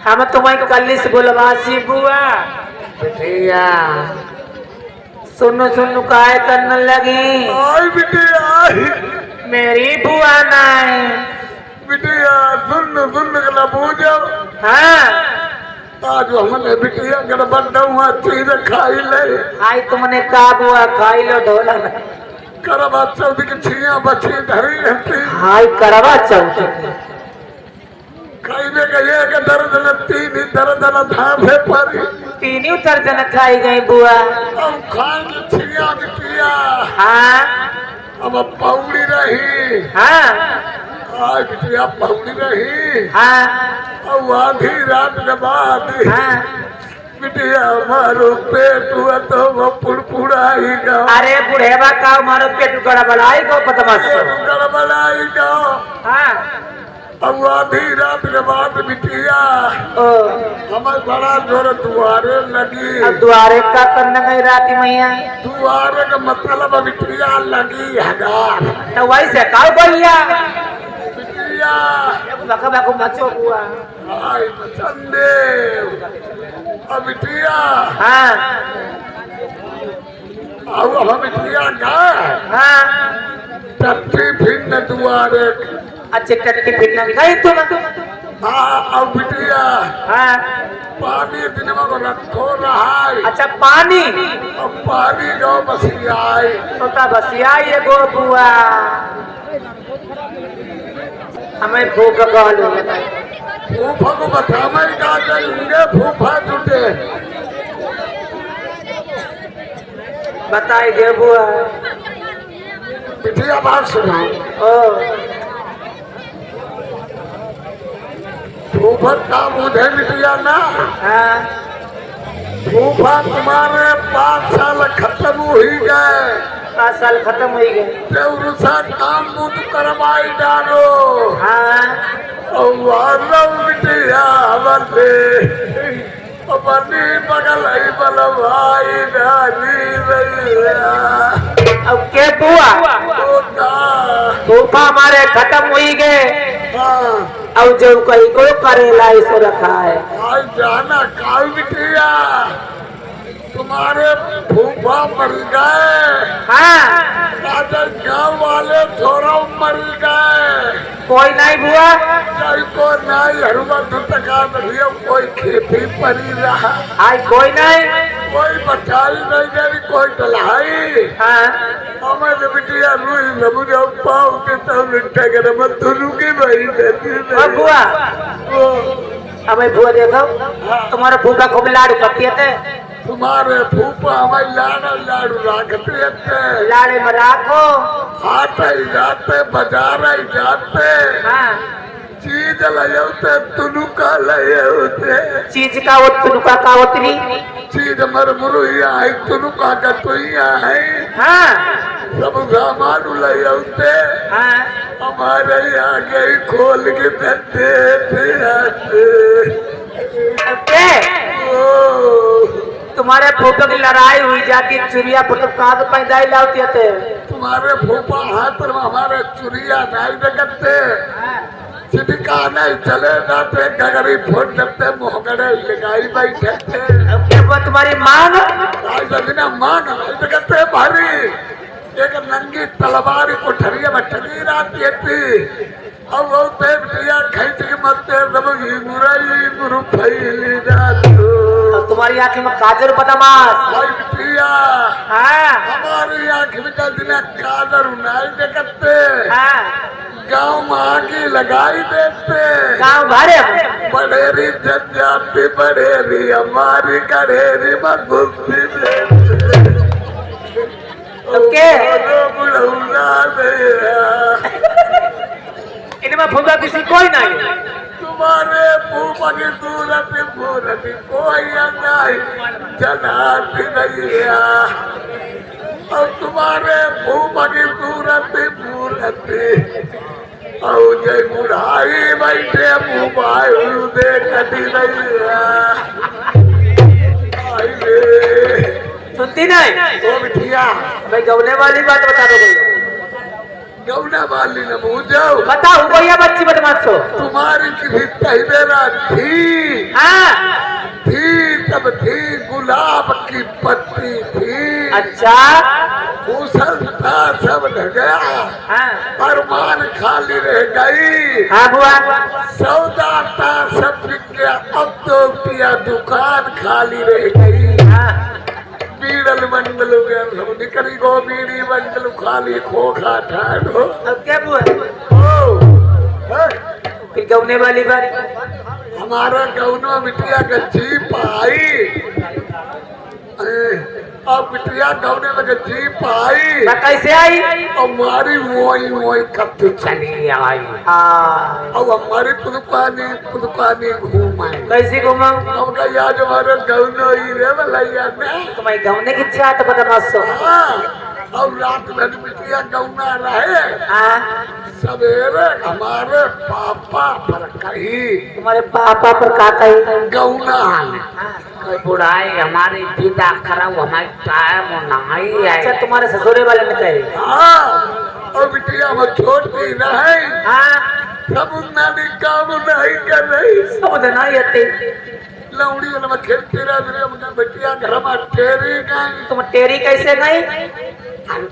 हम तुम्हें कल से बुलवासी बुआ बिटिया सुनो सुनो काय करने लगी। आई बिटिया मेरी बुआ नहीं बिटिया सुन सुन गला पूजा हाँ आज हमने बिटिया गड़बड़ हुआ चीज खाई ले आई तुमने का बुआ खाई लो ढोला में करवा चौथ की छिया बची धरी रहती हाय करवा चौथ खाई में गए के दर्द न तीन दर्द न धाफे पर तीन उतर जन खाई गई बुआ। अब खाएंगे छिया बिटिया हाँ अब पौड़ी रही हाँ आज बिटिया पौड़ी रही हाँ अब आधी रात के बाद हाँ बिटिया हमारो पेट हुआ तो वो पुड़पुड़ाएगा अरे बुढ़ेवा का मारो पेट गड़बड़ाई को बदमाश गड़बड़ाएगा हाँ अब आधी रात के बाद बिटिया ओ हमारे बड़ा जोर दुआरे लगी अब द्वारे का करने गई रात मैया दुआरे का मतलब बिटिया लगी हजार तो वैसे काउ भैया बिटिया बका बका मचो बुआ आई चंदे अब बिटिया हाँ अब हम बिटिया गए हाँ टट्टी फिर दुआरे अच्छे टट्टी फिरना गई तुम हाँ अब बिटिया हाँ पानी दिन में रखो रहा अच्छा पानी अब पानी जो बसी आई तो ता बसिया ये गो बुआ हमें भूख गल फूफा को बतावे का करेंगे फूफा जुटे बताई दे बुआ बिटिया बात सुनाओ ओ फूफा का मुझे बिटिया ना हाँ फूफा तुम्हारे 5 साल खत्म हुई गए 5 साल खत्म हो गए देवरुसा काम बुद्ध करवाई डालो हाँ और वालो बिटिया बने अपनी बगल ही बलवाई डाली रैया अब के बुआ फूफा हमारे खत्म हुई गए हाँ अब जो कहीं को करेला इसको रखा है आज जाना काल बिटिया तुम्हारे फूफा मर गए हाँ गाँव वाले थोड़ा मर गए कोई नहीं बुआ को नहीं हरुआ दुटका नहीं कोई खेती पड़ी रहा आज कोई नहीं कोई बचाई नहीं दे कोई डलाई हाँ हमारे बिटिया रुई सब जब पाओ के तब लिट्टा के मत धुलू की भाई और बुआ हमें बुआ देखो तुम्हारे फूफा को लाडू करती थे तुम्हारे फूफा हमारे लाडू रखते थे लाड़े में राखो हाथ ही जाते बाजार ही जाते हाँ चीज लयोते तुनुका लयोते चीज का वो तुनुका का उतरी चीज मर मुरुइया है तुनुका का तुइया है हाँ सब सामान लयोते हाँ हमारे आगे ही खोल के देते के तुम्हारे फूफा की लड़ाई हुई जाती चुरिया पुत्र कहाँ तो पैदा ही लाती थे तुम्हारे फूफा हाथ पर हमारे चुरिया नहीं देखते चिटिका नहीं चले जाते गगरी फोड़ देते मोहगड़े लगाई बैठे थे अब वो तुम्हारी मांग मान नहीं देखते भारी एक नंगी तलवार को ठरिया में ठगी आती थी अब वो बिटिया खींच के मरते गुरु फैली जाती तुम्हारी आंखें में काजल बदमाश बिटिया हाँ हमारी आँख में दिन काजर नहीं देखते हाँ गाँव में आगे लगाई देते गाँव भरे बड़ेरी जनजाति बड़ेरी हमारी कड़ेरी में घुसती देते के बुढ़ौला इनमें फूफा किसी कोई नहीं तुम्हारे फूफा की सूरत मूरत कोई नहीं जनाती नहीं है और तुम्हारे फूफा की सूरत मूरत और जय बुढ़ाई बैठे मोबाइल देखती नहीं है सुनती नहीं वो बिटिया भाई गवले वाली बात बता दो गौना वाली ने पूछो बताओ भैया बच्ची बदमाश हो। तुम्हारी किसी तहबेरा थी हाँ तब थी गुलाब की पत्ती थी अच्छा उछलता सब ढह गया हाँ अरमान खाली रह गई हाँ बुआ सौदा था सब बिक गया अब तो पिया दुकान खाली रह गई हाँ बीड़ल मंडल हो गया सब निकली गो बीड़ी मंडल खाली खोखा ठाडो अब क्या बुआ ओ है? फिर गौने वाली बात हमारा गौना बिटिया का जीप आई अब बिटिया गौने में का जीप आई ना कैसे आई और हमारी मोई कब तो चली आई हाँ अब हमारी पुदुकानी घूम आई कैसे घुमाऊं अब का याद हमारे गौनो ही रे भलैया में तुम्हारी गौने की चाट बदमाश हो। हाँ और रात में बिटिया गौना रहे हाँ सवेरे हमारे पापा पर कही तुम्हारे पापा पर का कही गौना कोई बुढ़ाई हमारी विदा कराओ हमारी टाइम नहीं अच्छा है। तुम्हारे ससुरे वाले ने कही हाँ और बिटिया वो छोटी रहे हाँ सब नानी काम नहीं कर रही समझ नहीं आती लौड़ी में खेलती रह बिटिया घर में टेरी गई तुम टेरी कैसे गई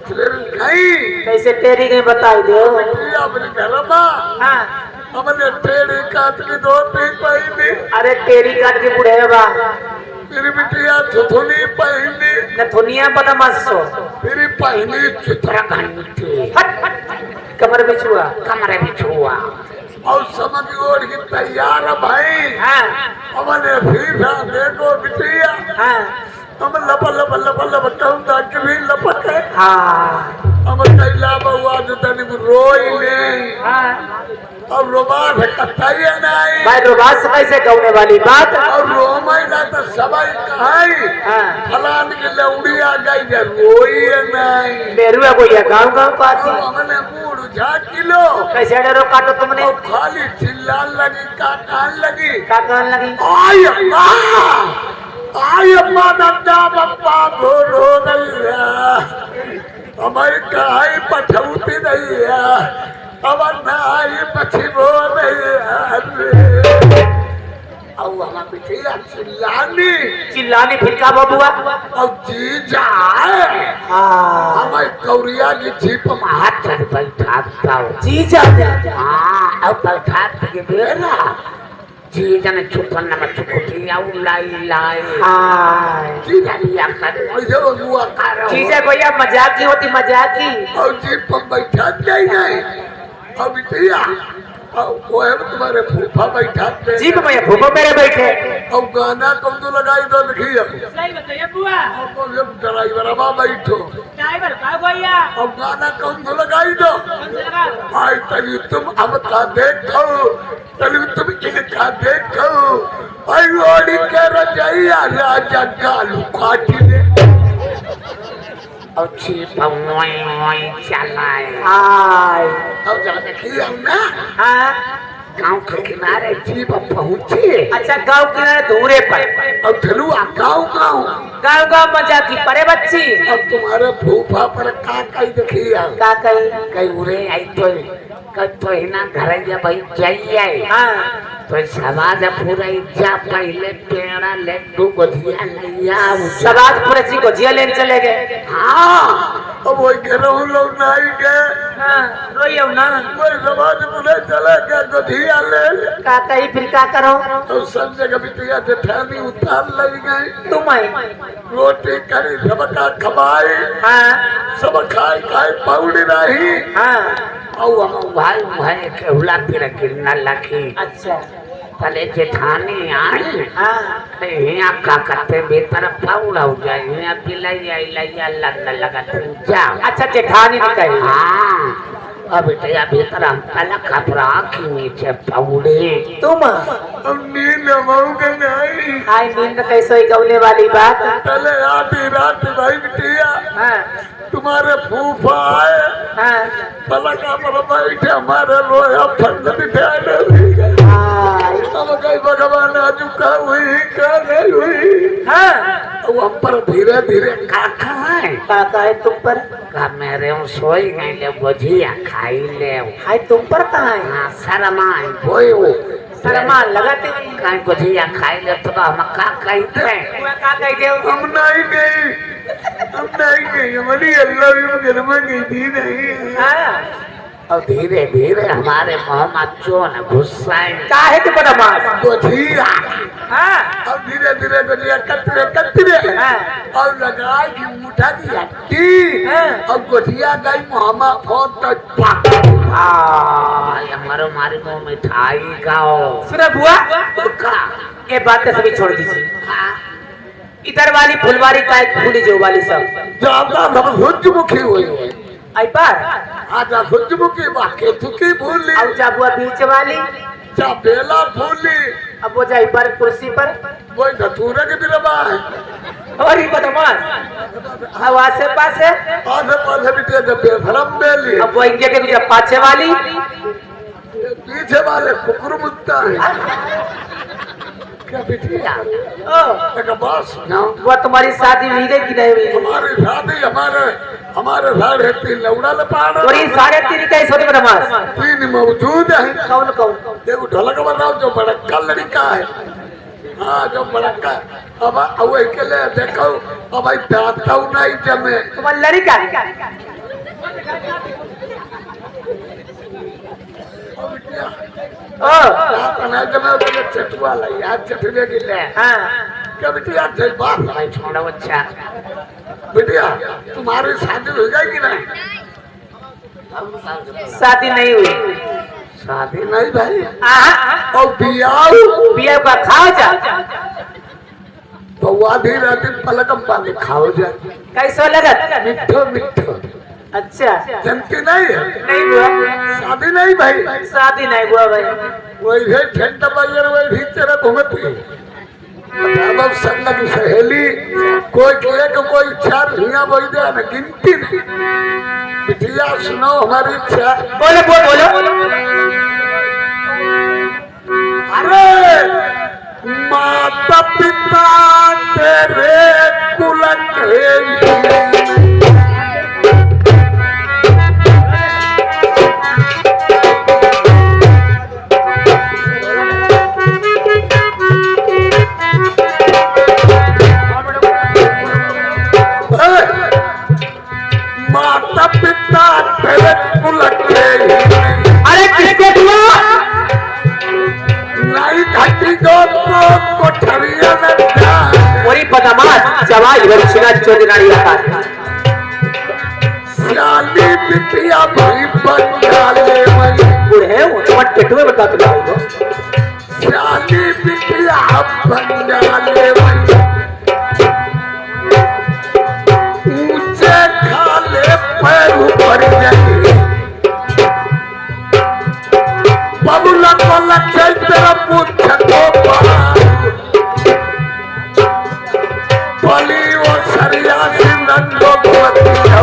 टेरी गई कैसे टेरी गई बताई दो। बिटिया अपने घर में हाँ हमने टेरी काट के दो तीन पहनी अरे टेरी काट के बुढ़े बा मेरी बिटिया थुथुनी पहनी न दुनिया बदमाश हो। मेरी पहनी चित्र घंटी हट कमर बिछुआ कमरे में छुआ और समझ ओढ़ की तैयार है भाई हाँ हमने फिर देखो बिटिया हाँ हम लप कहूँ दाकरी लपट है हाँ हम कैला बउआ जो तनिक रोई ले हाँ और रोबार है कटाइए नहीं भाई रोबाज से कैसे गौने वाली बात और रोमाई ना तो सबाई कहाई हाँ फलान की लौड़ी आ गई है रोई है नहीं बेरुआ कोई गाँव गाँव का और आती हमने मूड उठा किलो कैसे डरो काटो तुमने और खाली चिल्लान लगी कान लगी का कहने लगी आई अम्मा नंदा बप्पा रो गई हमारी कहाई पठौती नहीं है अब नाई पछी बोल रही है और हमारा बिटिया चिल्लानी फिर का बबुआ और जी जाए हाँ हमारी कौरिया की जीप में हाथ चल बैठा जी जा हाँ अब बैठा के बेरा जी जन छुपन में छुकुटी आउ लाई लाई हाँ जी लिया कर हुआ कर ठीक है भैया मजाक की होती मजाक की और जीप पर बैठा नहीं गए और बिटिया वो है तुम्हारे फूफा बैठा जी भैया भूपो मेरे बैठे और गाना कौन तो लगाई दो लिखी सही बताइए बुआ ड्राइवर अब बैठो ड्राइवर का भैया और गाना कौन तो लगाई दो कौन से लगा आई तभी तुम अब का देखो तभी तुम इनका देखो आई ओड़ी के रजैया राजा गालू काटी ने और छिप मोई चलाए हाय अब जब देखिए ना हाँ गांव के किनारे जीप पहुंचे अच्छा गांव किनारे दूरे पर और थलुआ गाँव गाँव गांव गांव मजाक की परे बच्ची अब तुम्हारे फूफा पर का कही देखिए का कही कई उरे आई तो हिना घर भाई जाइए हाँ तो समाज पूरा इज्जा पहले पेड़ा लड्डू गोधिया नैया सवाज पूरे जी को जिया लेने चले गए हाँ अब वही घरों लोग नहीं गए हाँ रोइयो ना वही समाज पूरे चले गए गोधिया ले का कही फिर का करो तो सब जगह बिटिया जेठानी उतार लगी गई तुम आई रोटी करी सबका खबाई हाँ सब खाई खाई पौड़ी रही हाँ और हम भाई के हुला फिर गिरना लगी अच्छा पहले जेठानी आई हाँ यहाँ का करते बेतर फाउल हो जाए यहाँ पिलाई आई लैया लगने लगा जा अच्छा जेठानी ने कही हाँ अब बेटा बेतर हम पहले खपरा की नीचे पौड़े तुम अब नींद मऊगे नहीं आई नींद कैसे ही गौने वाली बात चले आधी रात भाई बिटिया हाँ तुम्हारे फूफा आए हाँ पलका पर बैठे हमारे लोया फंद बिठाए हाय अब कई भगवान चुका हुई क्या नहीं हुई हाँ अब हम पर धीरे धीरे का है का है तुम पर? का मेरे हूँ सोई गई ले गुजिया खाई ले हाय तुम पर कहाँ है? हाँ शर्मा बोई हो शर्मा लगाते हुए कहीं गुजिया खाई ले तो हम का कहते बुआ का कह दे हम नहीं गई हमारी अल्लाह भी घर में गई थी नहीं। हाँ और धीरे धीरे हमारे मोहम्मद चोन गुस्साए का है तू बदमाश? गोझिया हाँ अब धीरे धीरे गोझिया कतरे हाँ। और लगाई की मुठा की हट्टी हाँ। और गोझिया गई मोहम्मद फोट हमारे हमारे मुंह मिठाई खाओ सुनो बुआ का ये बातें सभी छोड़ दीजिए। हाँ इधर वाली फुलवारी का एक फूली जो वाली सब ज्यादा सब सूर्यमुखी हुई है आई पर आजा सूर्यमुखी बाकी तुकी भूली अब जा बुआ बीच वाली जा बेला भूली अब वो जाई पर कुर्सी पर वो धतूरे के बिरबा है और ये बदमाश अब आसे पासे आधे पाधे बिटिया जब बेधरम बेली अब वो इंडिया के बीच पाछे वाली पीछे वाले कुकुर मुत्ता है क्या बिटिया ओ एक बस वो तुम्हारी शादी हुई गई कि नहीं हुई? हमारी शादी हमारे साढ़े 3 लौड़ा लपाड़ और ये 3.5 कैसे होते बदमाश? 3 मौजूद है। कौन कौन? देखो ढोलक बताओ जो बड़का लड़का है हाँ जो बड़का अब वही के लिए देखो अब भाई दाता नहीं जमे तुम्हारी लड़का ओ दाता नहीं जमे बोले चटुआ ला याद चटुए की ले हाँ क्या बिटिया जय बात भाई छोड़ो बच्चा बिटिया तुम्हारी शादी हो गई कि नहीं? शादी नहीं हुई। शादी नहीं भाई हाँ और बियाह बिया का खाओ जा तो आधी रात पलकम पानी खाओ जा कैसो लगत? मिठो मिठो अच्छा जनती नहीं है नहीं हुआ शादी नहीं भाई शादी नहीं हुआ भाई वही ठंडा बाजार वही तेरा घूमती अब संग की सहेली कोई एक कोई 4 हिया बोल दे ना गिनती नहीं बिटिया सुनो हमारी इच्छा बोलो बोलो अरे माता पिता तेरे कुल के माता पिता तेरे कुल के अरे किसको हुआ? नहीं घटी दो तो कोठरिया में जा वही बदमाश जवाई वंशना चौधरी आता श्याली बिटिया भाई बंगाले वही बूढ़े वो तुम्हारे टेटुए बता तो लाओ श्याली बिटिया बंगाले वही ऊंचे खाले पैर ऊपर जाए बबुला को लगे तेरा पूछ को बली वो सरिया सिंधो भगवती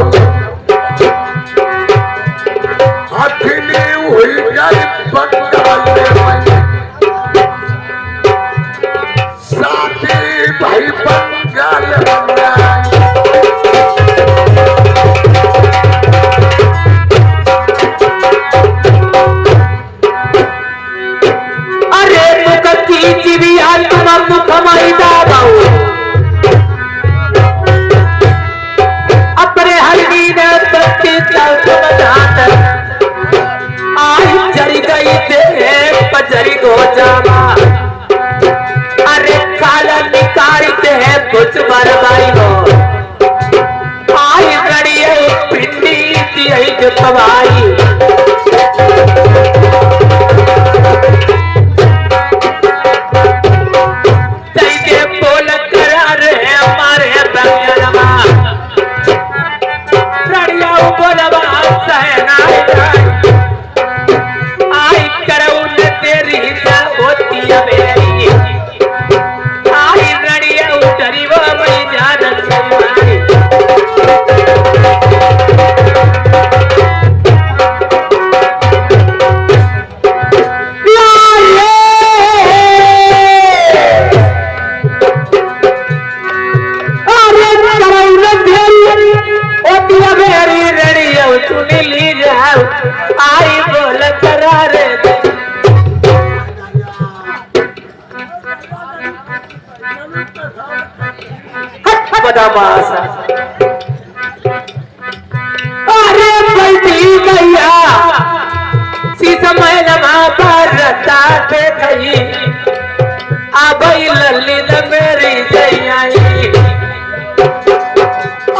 हथिनी हुई गई बंगाल में शादी भाई बदमाश अरे बैठी गैया शीशा मैलमा पर ताते गई आबई लल्ली न मेरी जैयाई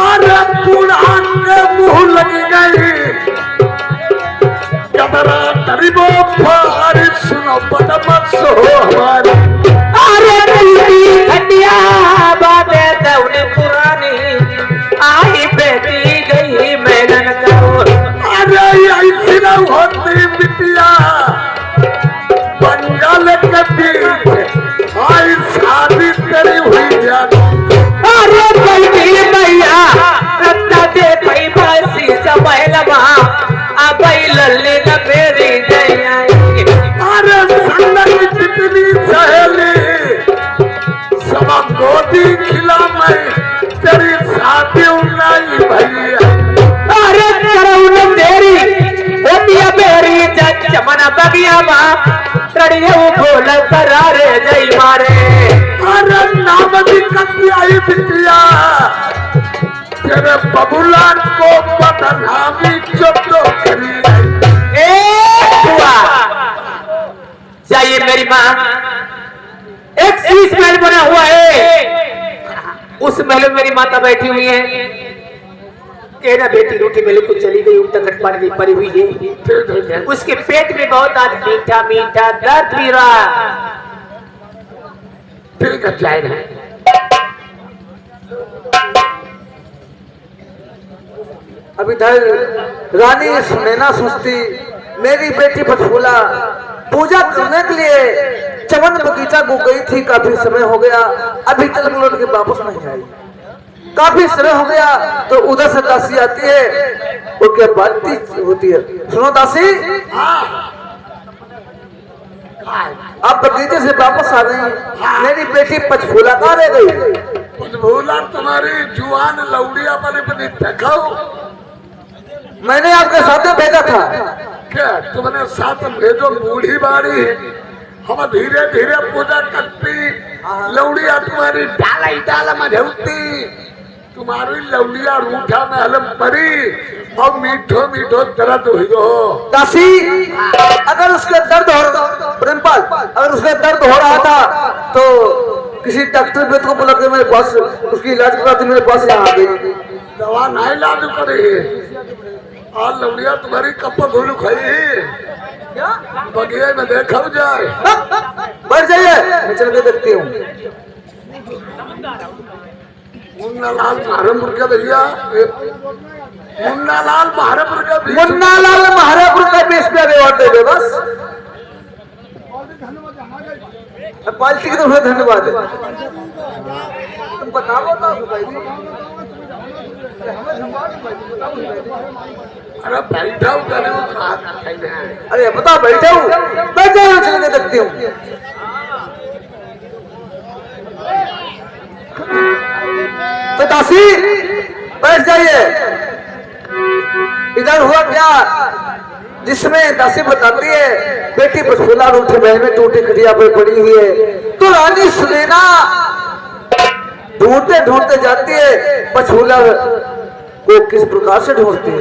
अरे बुढ़ान के मुंह लगी गई कदरा तरीबो फारी सुनो बदमाश हो हमारी अरे बेटी खटिया बातें दौड़ पुरानी आई बेटी गई मैदान करो अरे ऐसी न होती बिटिया बंगाल के बीच आई शादी तेरी हुई जाती अरे बेटी भैया रत्ता दे भाई बसी समैलमा आबई लल्ली न मेरी जैयाई अरे संदन कितनी सहेली समा गोदी खिला मैं तेरी शादी नहीं भैया अरे करौन तेरी होतिया बेरी चमन बगिया मां तड़ियो बोल करारे जय मारे अरे नाम भी कभी आई बिटिया तेरे बबुलान को बदनामी चोटो करी ए बुआ जाइए मेरी माँ एक शीश महल बना हुआ है उस महल में मेरी माता बैठी हुई है कहना बेटी रोटी मिल को चली गई उल्टा कट पानी पड़ी हुई है उसके पेट में बहुत आज मीठा मीठा दर्द भी रहा ठीक है जाए है अभी इधर रानी सुनैना सुस्ती मेरी बेटी पटफूला पूजा करने के लिए चमन बगीचा को गई थी। काफी समय हो गया अभी तक लौट के वापस नहीं आई। काफी समय हो गया तो उधर से दासी आती है और क्या बातचीत होती है। सुनो दासी आप बगीचे से वापस आ गई मेरी बेटी पचफूला कहाँ रह गई? पचफूला तुम्हारी जुआन लौड़िया बने दिखाओ मैंने आपके साथ में भेजा था। क्या तुमने साथ भेजो बूढ़ी बाड़ी हम धीरे धीरे पूजा करती लौड़िया तुम्हारी डाला ही डाला में झुकती तुम्हारी लौड़िया रूठा में हलम पड़ी और मीठो मीठो दर्द हुई हो। दासी अगर उसके दर्द हो प्रेमपाल अगर उसके दर्द हो रहा था तो किसी डॉक्टर वेद को बुला के मेरे पास उसकी इलाज कराती मेरे पास यहाँ आ गई। दवा नहीं लादू करे और लौड़िया तुम्हारी कप धुल खाई बगिया में देखा जाए। बढ़ जाइए मैं चल के देखती हूँ। मुन्नालाल महारापुर का भैया मुन्नालाल महारापुर का मुन्नालाल महारापुर का बेस पे व्यवहार दे दे बस पालती की तरफ धन्यवाद है। तुम बताओ अरे बैठा हूँ अरे बता बैठे हूँ बैठ जाओ चल के देखती हूँ। तो दासी बैठ जाइए। इधर हुआ क्या जिसमें दासी बताती है बेटी पचफूला रूठे महल में टूटी खटिया पर पड़ी हुई है तो रानी सुनैना ढूंढते ढूंढते जाती है पचफूला को किस प्रकार से ढूंढती है।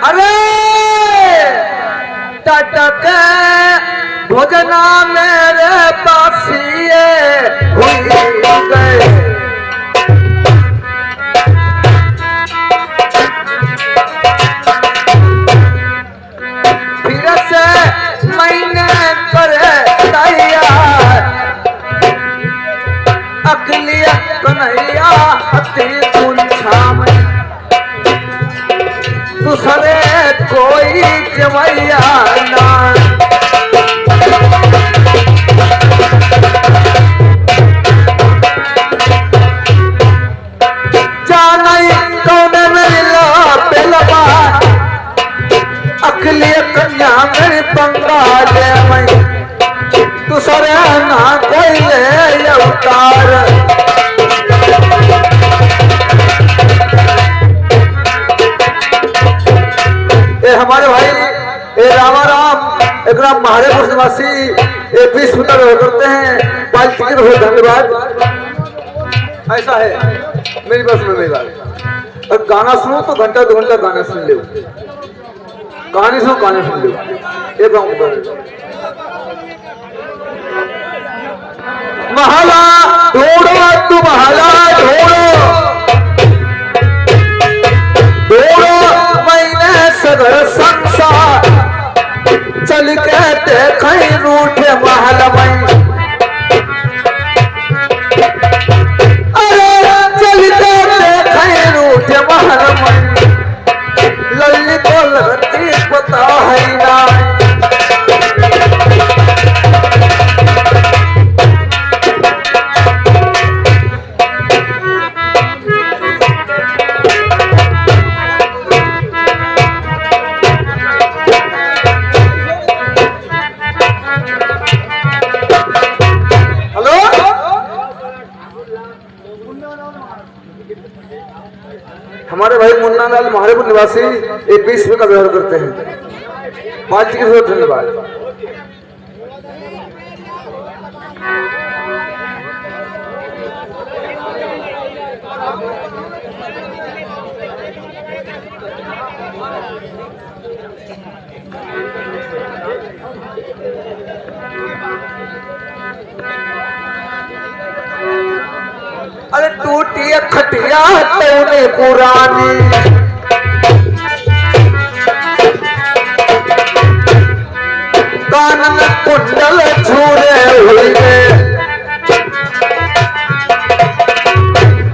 अरे टटक भोजना मेरे पासिए हुई गए फिर से मैंने करे तैयार अकलिया कन्हैया अति कुंछा में दूसरे कोई जमैया ना जानाई कौन मिला पहलवा अखिलिया कन्या मेरी बंगाल में दूसरे ना कोई ले अवतार। हमारे भाई रामा राम एक राम महारेपुर निवासी एक 20 मीटर करते हैं पालकी के बहुत धन्यवाद। ऐसा है मेरी बस में मेरी बात, और गाना सुनो तो घंटा 2 घंटा गाना सुन लो, कहानी सुनो कहानी सुन लो। एक महला ढूंढो तू महला ढूंढो मैंने सदर संसार चल के देखे रूठे महल में, अरे चल के देखे रूठे महल में, लल्ली को लगती पता है ना। हमारे भाई मुन्ना लाल महारेपुर निवासी एक 20 रुपये का व्यवहार करते हैं, बात की जरूरत। धन्यवाद। अरे टूटी खटिया तूने पुरानी, कान में कुंडल छूरे हुए,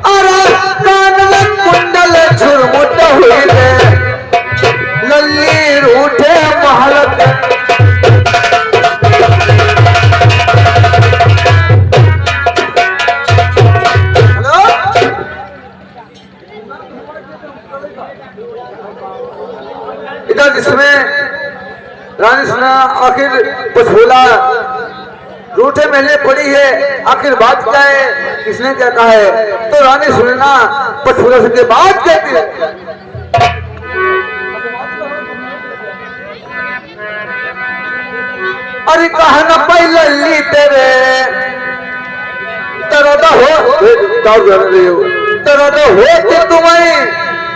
अरे कान में कुंडल छुरमुट हुए, लल्ली रूठे महल। जिसमें रानी सुना आखिर पछोला रूठे महले पड़ी है, आखिर बात क्या है, किसने क्या कहा है, तो रानी सुनना पछोला से बात कहती है। अरे कहा न पहले तेरे तरद हो कि तुम्हें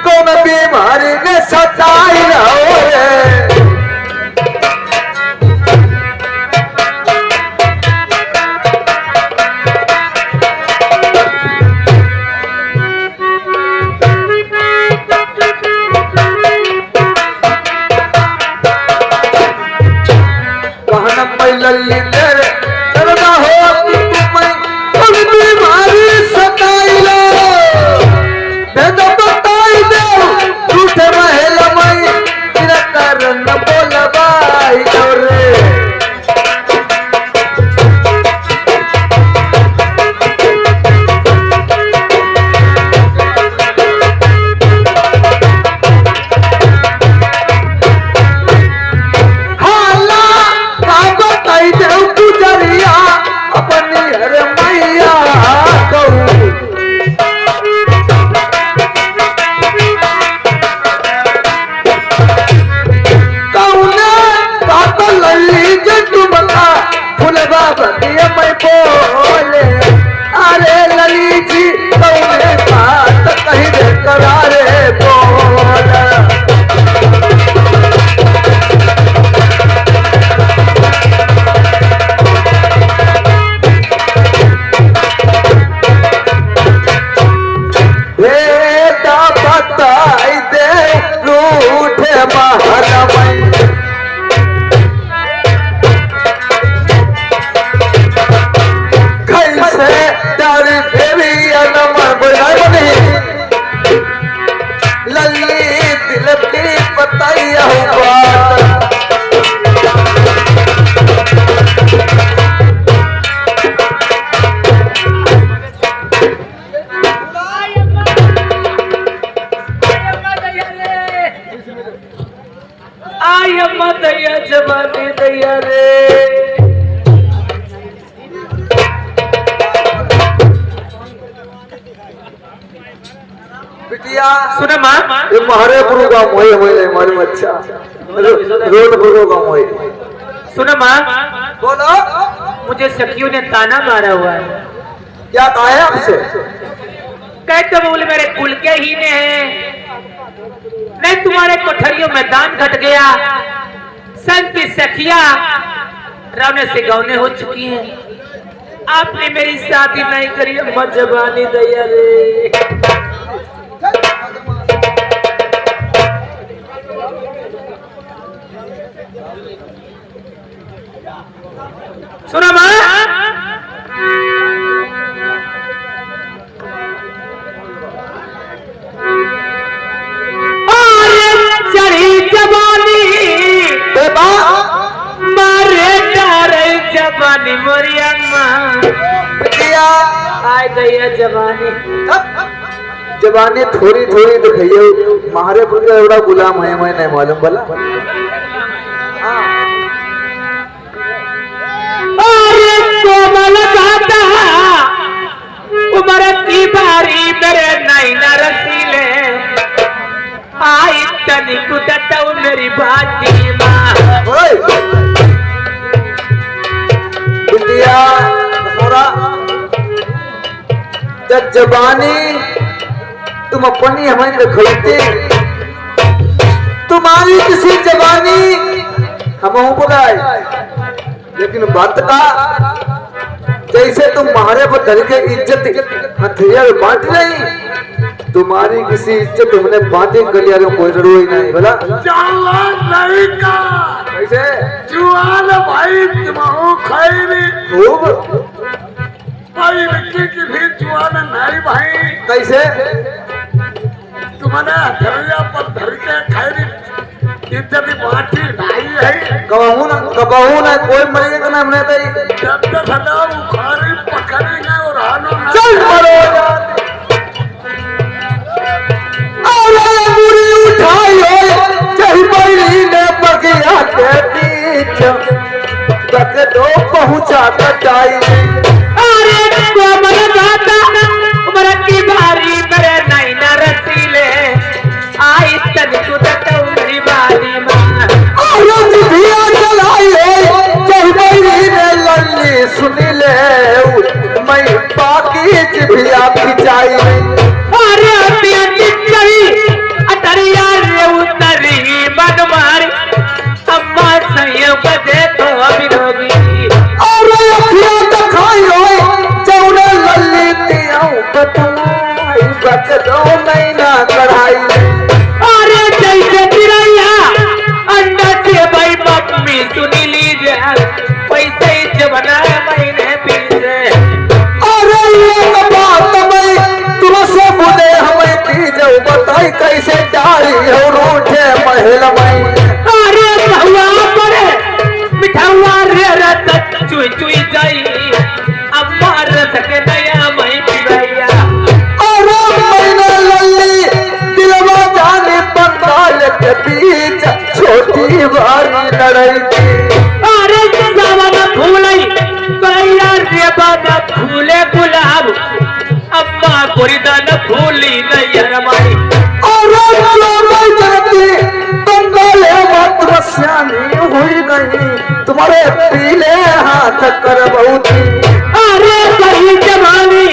कौन बीमारी ने सताई रहो रे। कहना पहले तेरे तरदा हो कि तुम्हें कौन बीमारी सताई लो, सुने माँ ये महारे पुरु का मोहे मोहे मालूम अच्छा रोड बोलो गाँव है। सुनो माँ, बोलो मुझे सखियों ने ताना मारा हुआ है। क्या कहा है आपसे? कहते बोले मेरे कुल के ही ने हैं, नहीं तुम्हारे कोठरियों में दान घट गया। संग की सखिया रौने से गौने हो चुकी हैं। आपने मेरी शादी नहीं करी, मत जबानी दैया रे। सुनो माँ, चढ़ी जवानी मारे डारे जवानी मोरी अम्मा आय दैया जवानी। जवानी थोड़ी थोड़ी दिखाइए, मारे पुत्र एवढा गुलाम है मैं नहीं मालूम भला। अरे कोमल गाता उम्र की बारी मेरे नैना रसीले आई तनिक दत्ताऊ मेरी भाती माँ। बिटिया जब जवानी तुम अपनी हमें रखते, तुम्हारी किसी जवानी हम बुलाए, लेकिन बात का जैसे तुम मारे पर धर के इज्जत हथियार बांट नहीं, तुम्हारी किसी इज्जत हमने बांटे गलियार में कोई जरूरी नहीं बोला। नहीं का कैसे जुआन भाई तुम खैरी खूब भाई लड़की की भी जुआन नहीं भाई। कैसे तुमने हथरिया पर धर के खैरी इज्जत बांटी नहीं है। कबहू ना कोई मरेगा का नाम नहीं दे। जब तक हटा उखाड़ी पकड़ेंगे और हानो ना चल मरो बगिया के बीच तक दो पहुंचा कटाई। अरे कोमल गाता उम्र की बारी मेरे नैना रसीले आई तनिक दत्ताऊ मेरी भाती माँ। जिभिया चलाई ने लल्ली सुनी ले मैं बाकी जिभिया खिंचाई। अरे अतरिया रे उतरी मन मारी अम्मा संयोग देखो विरोगी। अरे अखियां दिखाई जौने लल्ली तियाऊ बताई बकरो नैना कढ़ाई। अरे जैसे तिरैया अंडा से भाई मम्मी सुनी लीजिए वैसे ही जबना मैंने पीछे। अरे ये बात मैं तुमसे बोले हमें की जाऊ बताई कैसे डाली और उठे महल में। अरे बहुआ परे मिठावा रे रत चुई चुई जाई अम्मा रस के नया मैं पिरैया। अरे मैंने लल्ली दिलवा जाने बंगाल के बीच छोटी बारी लड़ाई थी। अरे सावन फूलई तैया रे बाबा फूले गुलाब अम्मा कोरी दान फूली नैयर माई। अरे जो मैं जनती बंगाल मत बस्यानी हुई गई तुम्हारे पीले हाथ कर बहुत। अरे बड़ी जवानी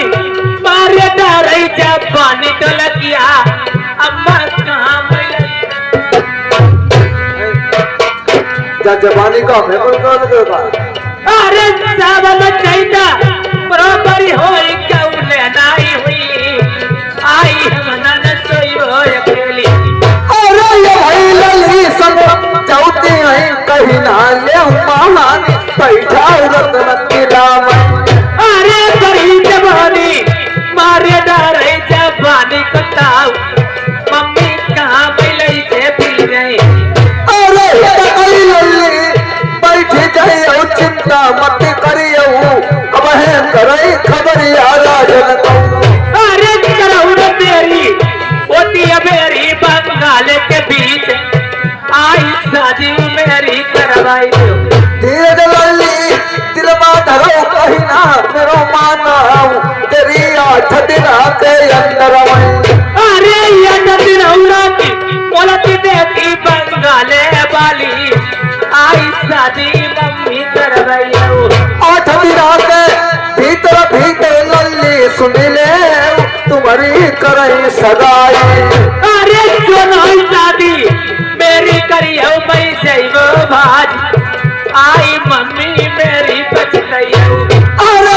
मारे डारे जब पानी तो लगिया अम्मा कहाँ मिली। जवानी का फेवर कर देगा। अरे सावन चैता बराबरी होई क्यों लेनाई हुई आई हमना न सोई हो अकेली। अरे ये भाई लल्ली सब जाऊती है कहीं ना ले महानी बैठा रतन किला में। अरे बड़ी जवानी मारे डारे जवानी कताऊ मम्मी कहाँ मिली थे पी गई। अरे टकली लल्ली बैठी जाए और चिंता मत करियो अब है करे खबर यारा जन को। अरे करौड़ तेरी होती है मेरी बंगाल के बीच आई शादी मेरी करवाई दो। धीरे लल्ली दिल में धरो कहीं ना मेरो माना तेरी 8 दिन के अंदर में। अरे ये दिन की बोलती देखी बंगाले वाली शादी मम्मी करवैया 8 दिना के भीतर भीतर लल्ली सुन ले तुम्हारी करे सगाई। अरे जो नहीं शादी मेरी करी हो मैं जैव भाज आई मम्मी मेरी बचतैया। अरे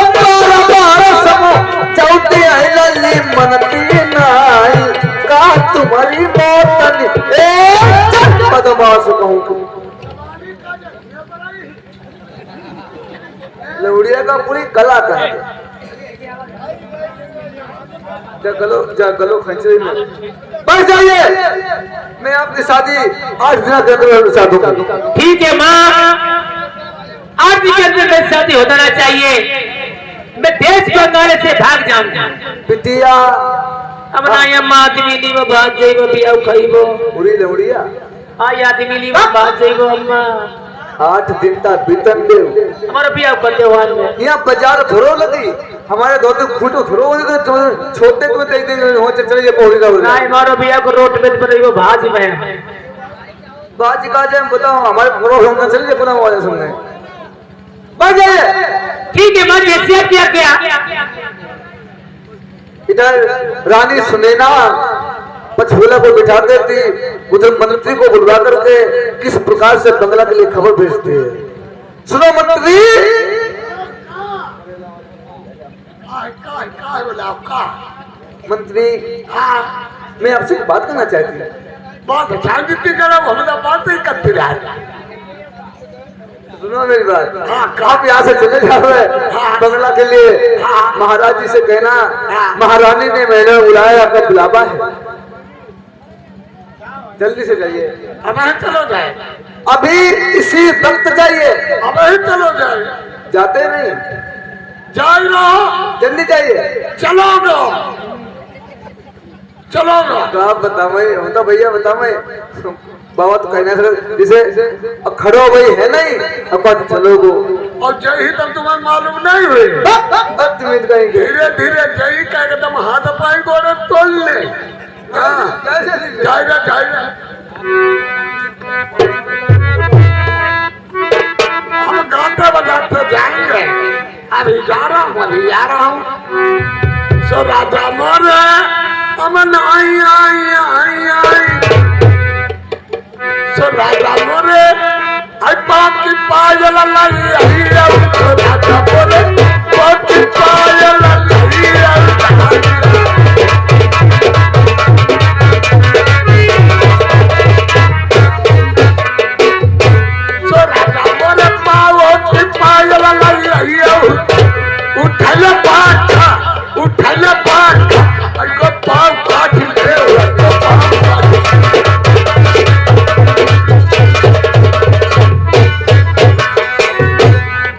बार समो चौथे आई लल्ली मनती नाई का तुम्हारी मौत बदमाश कहूँ लौड़िया का पूरी कला कर गलो खंचरी में बस जाइए। मैं आपकी शादी 8 दिन के अंदर साधूंगा। ठीक है माँ 8 दिन के अंदर मेरी शादी हो जाना चाहिए। मैं देश बंगाल से भाग जाऊंगा। बिटिया अब ना ये आदमी ली वो भाग जाइबो बिया खाइबो पूरी लौड़िया आई आदमी ली वो भाग जाइबो अम्मा 8 दिन तक बीतन दे हमारा बिया कर दे वाल में यहाँ बाजार थोड़ो लगी हमारे दो खूटो थोड़ो तो छोटे तो दे दे हो चले ये पौड़ी का ना हमारा बिया को रोड पे पर वो भाज में बाजी का जाए बताओ हमारे पूरा होना चले बताओ वाले सुनने बस जाइए। ठीक है मां हैसियत क्या इधर रानी सुनैना पछोला को बिठा देती उधर मंत्री को बुलवा करके किस प्रकार से बंगला के लिए खबर भेजती है। सुनो मंत्री मंत्री मैं आपसे एक बात करना चाहती हूँ। बहुत अच्छा नीति करो हम तो बात ही करते रहे। सुनो मेरी बात हाँ, आप यहाँ से चले जाओ बंगला के लिए महाराज जी से कहना महारानी ने मैंने बुलाया आपका बुलावा है जल्दी से जाइए। अब चलो जाए अभी इसी वक्त जाइए। अब चलो जाए जाते नहीं जाए रहो जल्दी जाइए। चलो आप बताओ हम तो भैया बताओ बाबा तो कहना जैसे अब खड़ो भाई है नहीं अब चलो गो और जय ही तब तुम्हें मालूम नहीं हुई बदतमीज कहेंगे धीरे धीरे जय का एकदम हाथ पाई गोरे तोड़ ले जाएगा हम गाते बजाते जाएंगे। अभी जा रहा हूँ सो राजा मोरे अमन आई सो राजा मोरे पाप की पायल लाई सो राजा मोरे पाप की पायल सो राजा मोरे पाओ की पायल लाई उठल पाठ अको पाव काट ले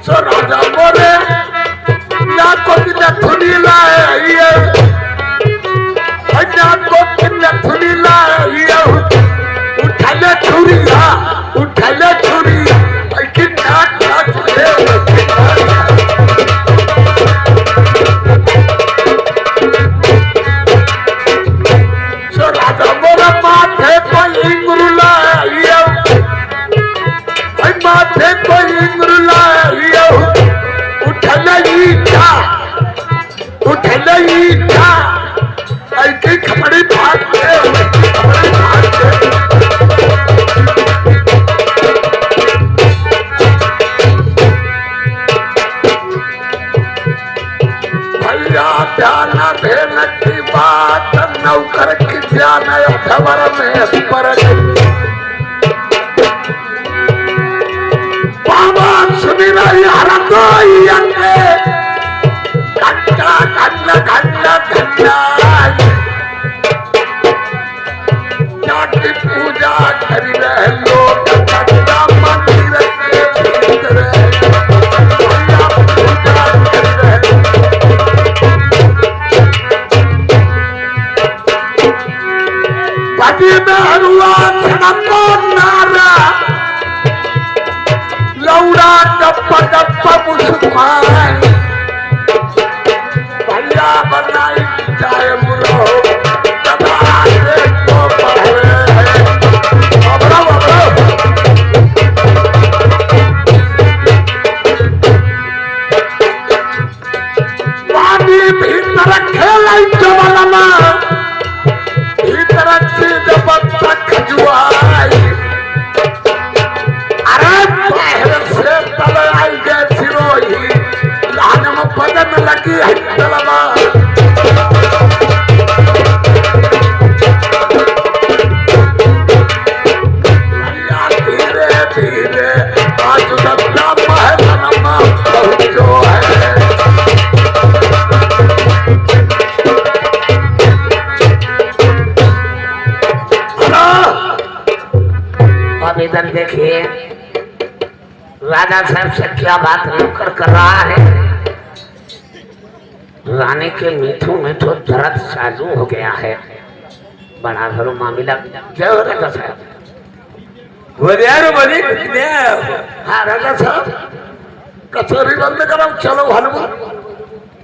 सो राजा मोरे ना को कितना थुनी लाए ना को कितना थुनी लाए उठल छुरी कितना काट ले माथे कोई इंगुरला उठल ईटा ऐसी खपड़ी भाग भैया ध्यान भेन की बात नौकर की ध्यान खबर में पर बाबा सुनी रही हर कोई घंटा जाति पूजा करी रहे लोग मंदिर के भीतर पूजा करी रहे भजी में हनुमान सनको नारा लौड़ा डप्पा मुस्कुराए भैया बनाई चाहे मुरो दबा के तो पड़े हैं राजा साहब से क्या बात नौकर कर रहा है। रानी के मीठो मीठो दर्द चालू हो गया है। बड़ा भरो मामला क्या हो राजा साहब। हाँ राजा साहब कचहरी बंद करो चलो हनुमा।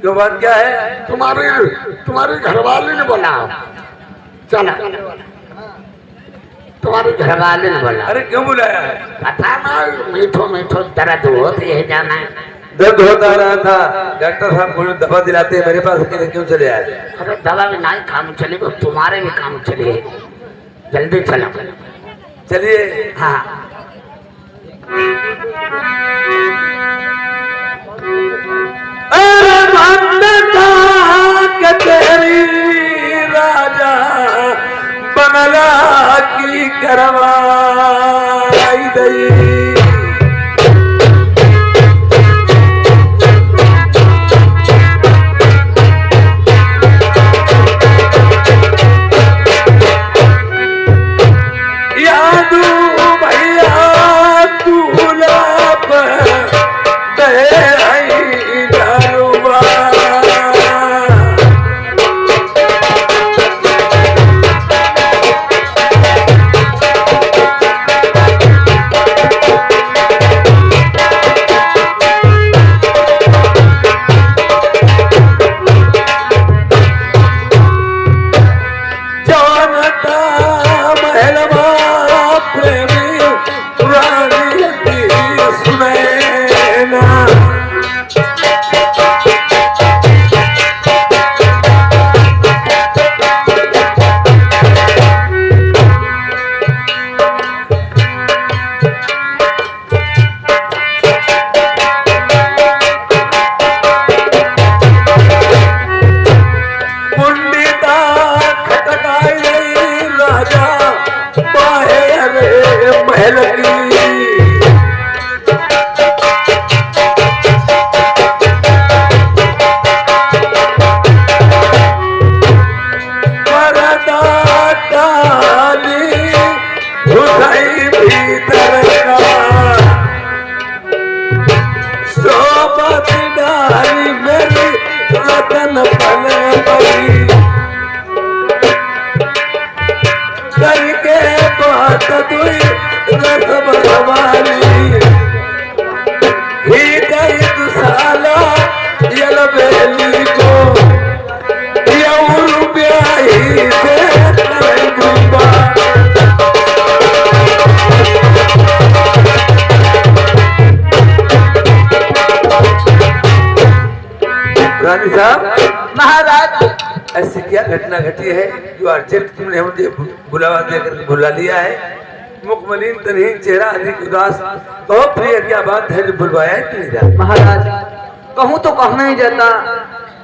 क्यों बात क्या है? तुम्हारी घरवाली ने बोला चलो तुम्हारी घरवाले ने बोला। अरे क्यों बुलाया है? पता ना मीठो मीठो दर्द होते है जाना है। दर्द होता रहा था, डॉक्टर साहब बोले दवा दिलाते हैं, मेरे पास अकेले क्यों चले आए? अरे दवा भी नहीं काम चले वो तुम्हारे भी काम चले। जल्दी चलो चलिए। हाँ अरे मान्यता के तेरी राजा बंगला की करवाई गई। रानी साहब महाराज ऐसी क्या घटना घटी है जो अर्जेंट तुमने मुझे बुलावा देकर बुला लिया है? मुखमलिन तनहीन चेहरा अधिक उदास, बहुत प्रिय क्या बात है जो बुलवाया है तुमने? जा महाराज कहूँ तो कहा नहीं जाता,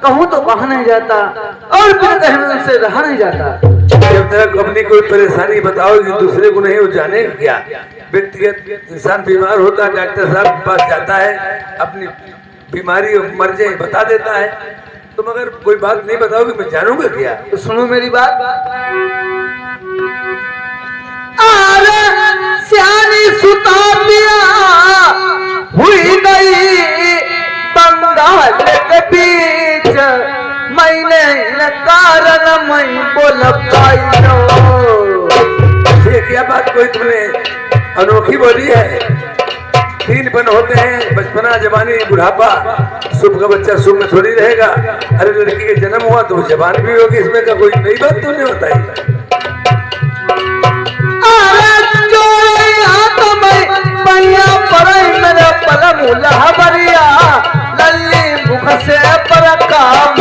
कहूँ तो कहा नहीं जाता और बिना कहे से रहा नहीं जाता। जब तक अपनी कोई परेशानी बताओगी दूसरे को नहीं हो जाने क्या? व्यक्तिगत इंसान बीमार होता है, डॉक्टर साहब के पास जाता है, अपनी बीमारी मर्जे बता देता है। तुम अगर कोई बात नहीं बताओगे मैं जानूंगा क्या? तो सुनो मेरी बात। अरे सियानी सुता दिया हुई गई बंगाल के बीच, मैंने न कारण मैं बोल पाई। ये क्या बात कोई तुमने अनोखी बोली है? तीन पन होते हैं, बचपना, जवानी, बुढ़ापा। सुबह का बच्चा सुबह में थोड़ी रहेगा। अरे लड़की के जन्म हुआ तो वो जवान भी होगी, इसमें का कोई नई बात तो नहीं बताई। लल्ली मुख से पर काम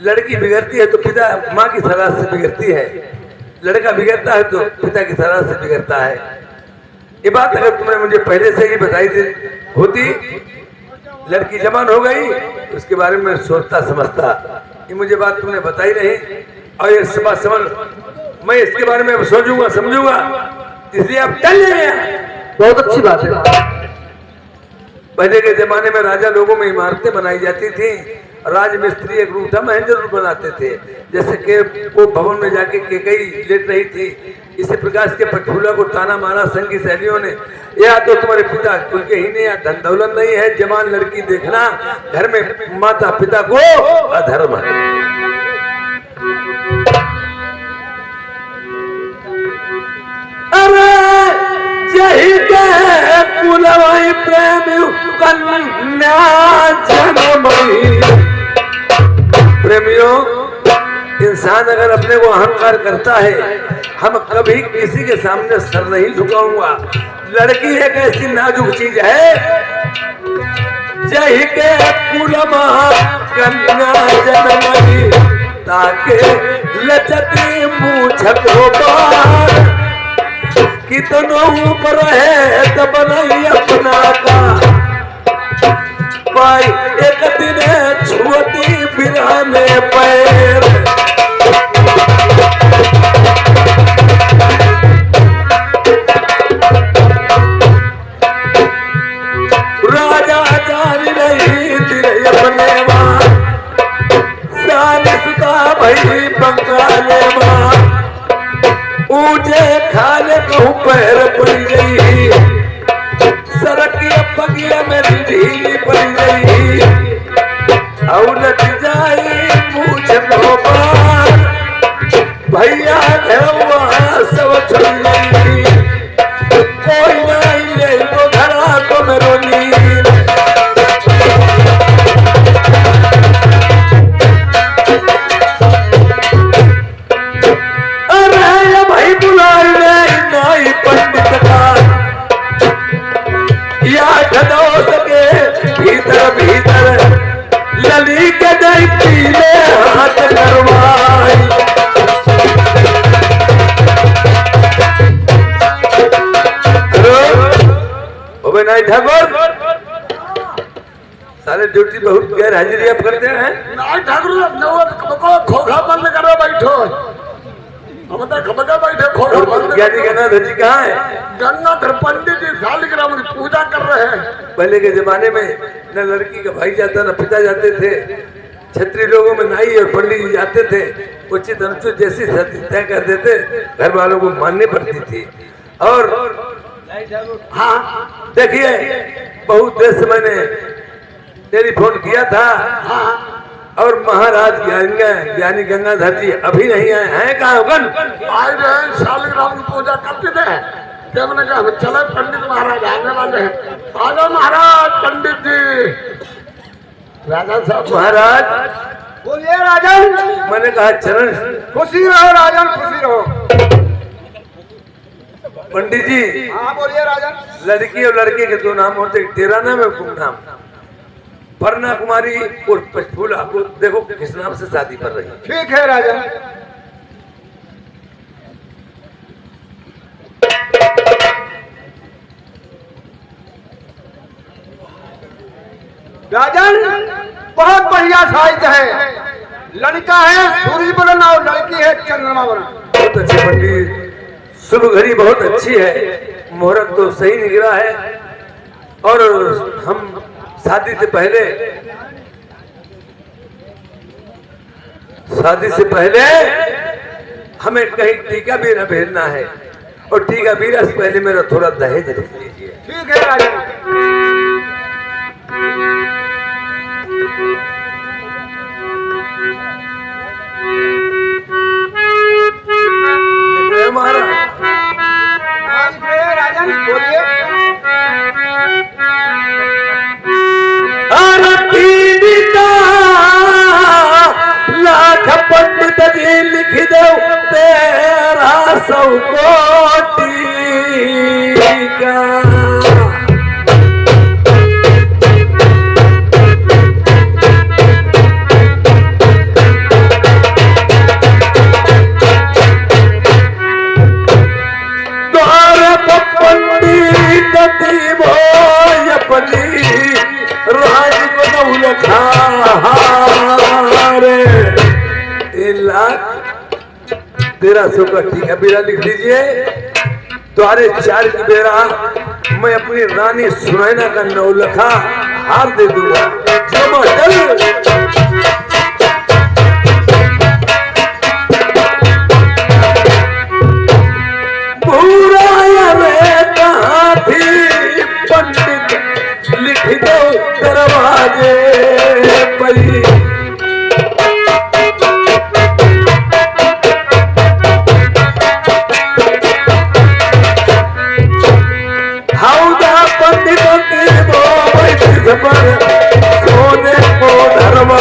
लड़की बिगड़ती है तो पिता माँ की सलाह से बिगड़ती है, लड़का बिगड़ता है तो पिता की सलाह से बिगड़ता है। ये बात अगर तुमने मुझे पहले से ही बताई होती, लड़की जवान हो गई उसके बारे में सोचता समझता। ये मुझे बात तुमने बताई नहीं और ये समझ मैं इसके बारे में सोचूंगा समझूंगा, इसलिए आप टल रहे हैं। बहुत अच्छी बात है। पहले के जमाने में राजा लोगों में इमारतें बनाई जाती थी, राजमिस्त्री एक रूठा महल जरूर बनाते थे, जैसे कि वो भवन में जाके केकई लेट रही थी, इसी प्रकार के पटफूला को ताना मारा संघ की सैनियों ने, या तो तुम्हारे पिता उनके ही ने या धन दौलत नहीं है, जवान लड़की देखना, घर में माता पिता को अधर्म है। अरे यही के कुलवाई प्रेमी कन्या जन्मई। प्रेमियों, इंसान अगर अपने को अहंकार करता है, हम कभी किसी के सामने सर नहीं झुकाऊंगा। लड़की एक ऐसी नाजुक चीज है, जही के कुलमा कन्या जन्मई, ताके लचती मूछक हो बार, कितनों ऊपर है तब नहीं अपना का, भाई एक दिन छुअती बिराने पैर। राजा जान नहीं तेरे अपने मां, सारी सुता भई बंगाले मां, ऊंचे खाले कहूँ पैर पड़ गई, सड़क पगिया में ढीली पड़ गई, औलट जाई मुझे बार, भैया सब छोड़ गई, कोई नहीं ले तो घरा तो मेरो नील। अरे भाई बुलाई नहीं पंडित का, या खदो सके भीतर भीतर, लली के दई पीले हाथ करवाई। नहीं ठाकुर, सारे ड्यूटी बहुत गैर हाजिरी आप करते हैं। नहीं ठाकुर, खोखा बंद करो, बैठो। हम तो खबका बैठे, खोखा बंद। ज्ञानी गंगाधर जी कहाँ है? गंगाधर पंडित जी शालिग्राम की पूजा कर रहे हैं। पहले के जमाने में न लड़की का भाई जाता न पिता जाते थे, क्षत्रिय लोगों में नाई और पंडित जी जाते थे, उचित अनुचित जैसी सती तय कर देते, घर वालों को माननी पड़ती थी। और हाँ देखिए, बहुत देर से मैंने टेलीफोन किया था, और महाराज ज्ञानी गंगाधर जी अभी नहीं आए हैं। कहाँ होगन? आए रहे, शालिग्राम की पूजा करते थे, जब मैंने कहा चले पंडित महाराज आने वाले हैं। आ जाओ महाराज, पंडित जी। राजा साहब, महाराज बोलिए राजन। मैंने कहा चरण। खुशी रहो राजन, खुशी रहो। पंडित जी, हाँ बोलिए राजन। लड़की और लड़के के दो नाम होते, तेरा नाम है गुम नाम। परना कुमारी और पचफूला, आपको देखो किस नाम से शादी कर रही है। ठीक है राजन। राजन बहुत बढ़िया साहित्य है। लड़का है सूर्य बना और लड़की है चंद्रमा बना। बहुत अच्छे पंडित, शुभ घड़ी बहुत अच्छी है, मुहूर्त तो सही निकला है। और हम शादी से पहले हमें कहीं टीका भी न भेजना है, और टीका बीरा से पहले मेरा थोड़ा दहेज लिख लीजिए। ठीक है राजन। राजन बोलिए। लाख पंडित जी लिख दो तेरा 100 कोटि का। राज को $1300 का ठीक है, बेरा लिख लीजिए। द्वारे 4 की बेरा मैं अपनी रानी सुनैना का 9 लखा हार दे दूंगा। जमा चल। पंडित लिख दो दरवाजे पई। हाउदा पंडित पर सोने को धरवा।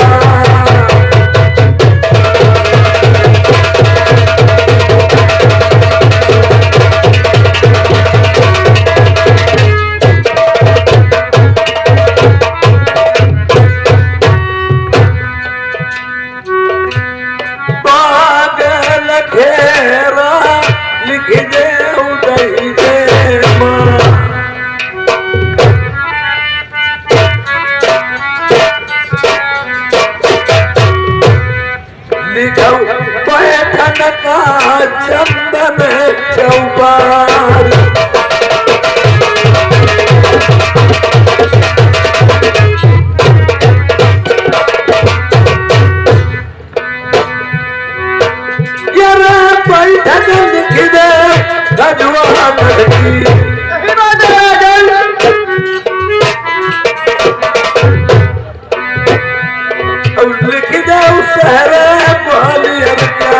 बैठन का चंदन चौपार। बैठन लिख दे गजवा लड़की। लिख दे शहरे ग्वालियर का।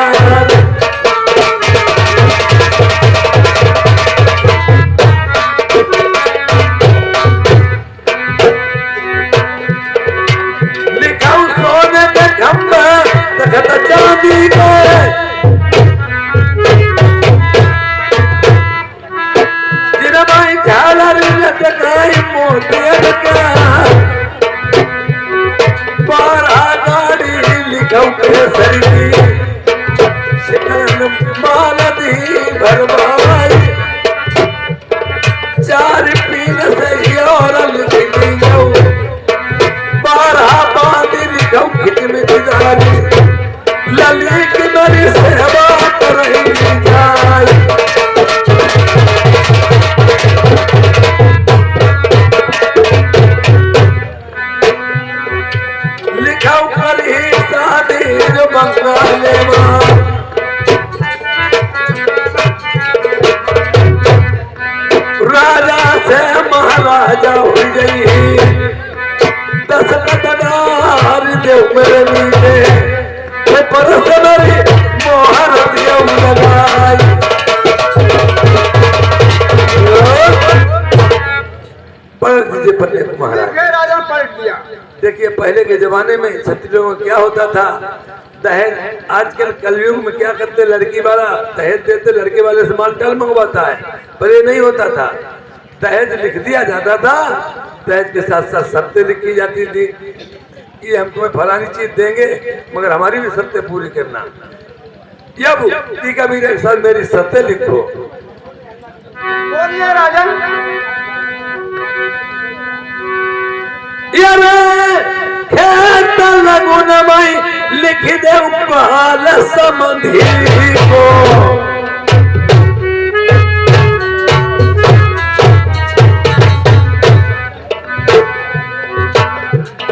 लिखा सोने के खंभे तखत चांदी के। जिनमाई झालर लटकाई मोतियन का। केसरी शिकन मालदी भरवाई। 4 पीन से और लिख लियो। 12 बांध लिखो खिच में दिदारी। लली की मेरी सेवा कर रही जाए। लिखाओ कर ही शादी जो बंगाले मां। राजा से महाराजा हो गई। 10 कटदार देव मेरे नीचे। परस मेरी मोहर देव लगाई। पलट दीजिए पन्ने को महाराज। राजा पलट दिया। देखिए पहले के जमाने में क्षत्रियों में क्या होता था, दहेज। आजकल कलयुग में क्या करते, लड़की वाला दहेज देते, लड़के वाले से माल टाल मंगवाता है। पर ये नहीं होता था, दहेज लिख दिया जाता था। दहेज के साथ साथ शर्तें लिखी जाती थी कि हम तुम्हें फलानी चीज देंगे मगर हमारी भी शर्तें पूरी करना। अब टीका भी एक साथ मेरी शर्तें लिखो। बोलिए राजन। खेत लगुन मई लिख दे बाल समधी को।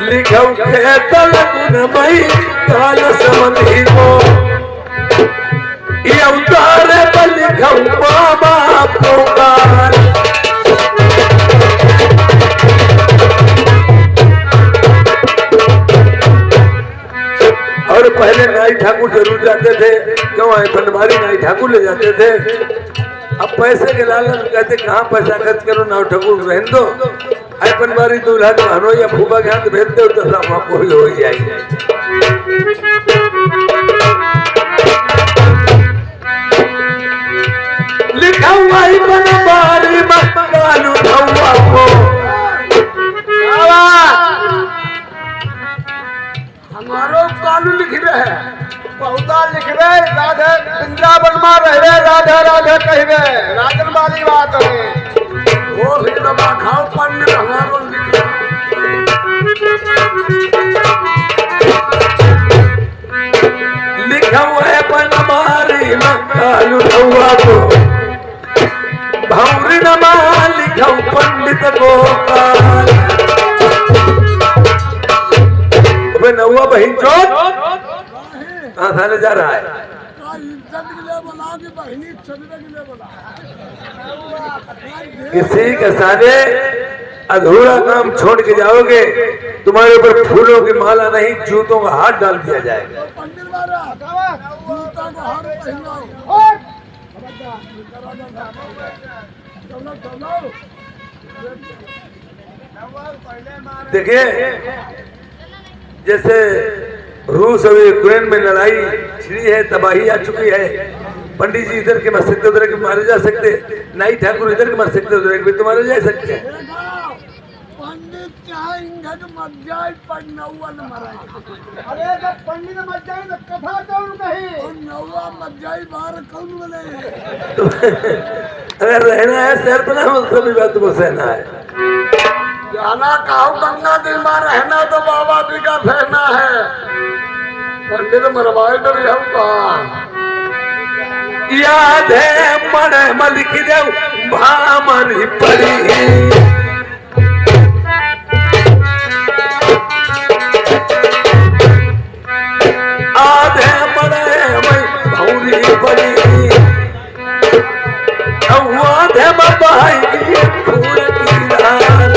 लिखो खेत लगुन मई बाल समधी को। ये उतारे पर लिखो बाबा पुकार। और पहले नाई ठाकुर जरूर जाते थे, क्यों आए पनवारी नाई ठाकुर ले जाते थे। अब पैसे के लालच कहते कहाँ पैसा खर्च करो, नाव ठाकुर रहन दो। आई पनवारी दूल्हा के बहनों या फूफा के हाथ भेज दो तो सब आपको ही हो जाएगी। लिखा हुआ ही पनवारी मकालू धौआ को। हमारो कालू लिख रहे हैं, बहुता लिख रहे। राधे वृंदावन में रहे, राधे राधे कह रहे। राजन वाली बात है वो भी दबा खाओ पढ़ने हमारो लिख रहे। लिखा हुआ है कालू धौआ को। भौरी नमा लिखा फंसाने जा रहा है। का इज्जत के लिए बोला कि बहनी चलने के लिए बोला। किसी के साले अधूरा काम छोड़ के जाओगे, तुम्हारे ऊपर फूलों की माला नहीं जूतों का हाथ डाल दिया जाएगा। तो पंडित महाराज जूता को हाथ पहनाओ। चलो चलो देखिए, जैसे रूस और यूक्रेन में लड़ाई छिड़ी है, तबाही आ चुकी है। पंडित जी इधर के मर सकते, उधर के मारे जा सकते, नाई ठाकुर इधर के मर सकते, उधर के भी तुम्हारे जा सकते हैं। पंडित चाहेंगे तो मत जाए पर नौवा न मराए। अरे जब पंडित मत जाए तो कथा कौन कही? और नौवा मत जाए बाहर कौन बोले? अगर रहना है शहर पर ना, सभी बात को सहना है। जाना कहो गंगा जी में, रहना तो बाबा जी का सहना है। पंडित मरवाए डर याद है मरे मलिक देव भामरी पड़ी, आधे मरे मई भौरी पड़ी, आधे मबाई की फूल की रात।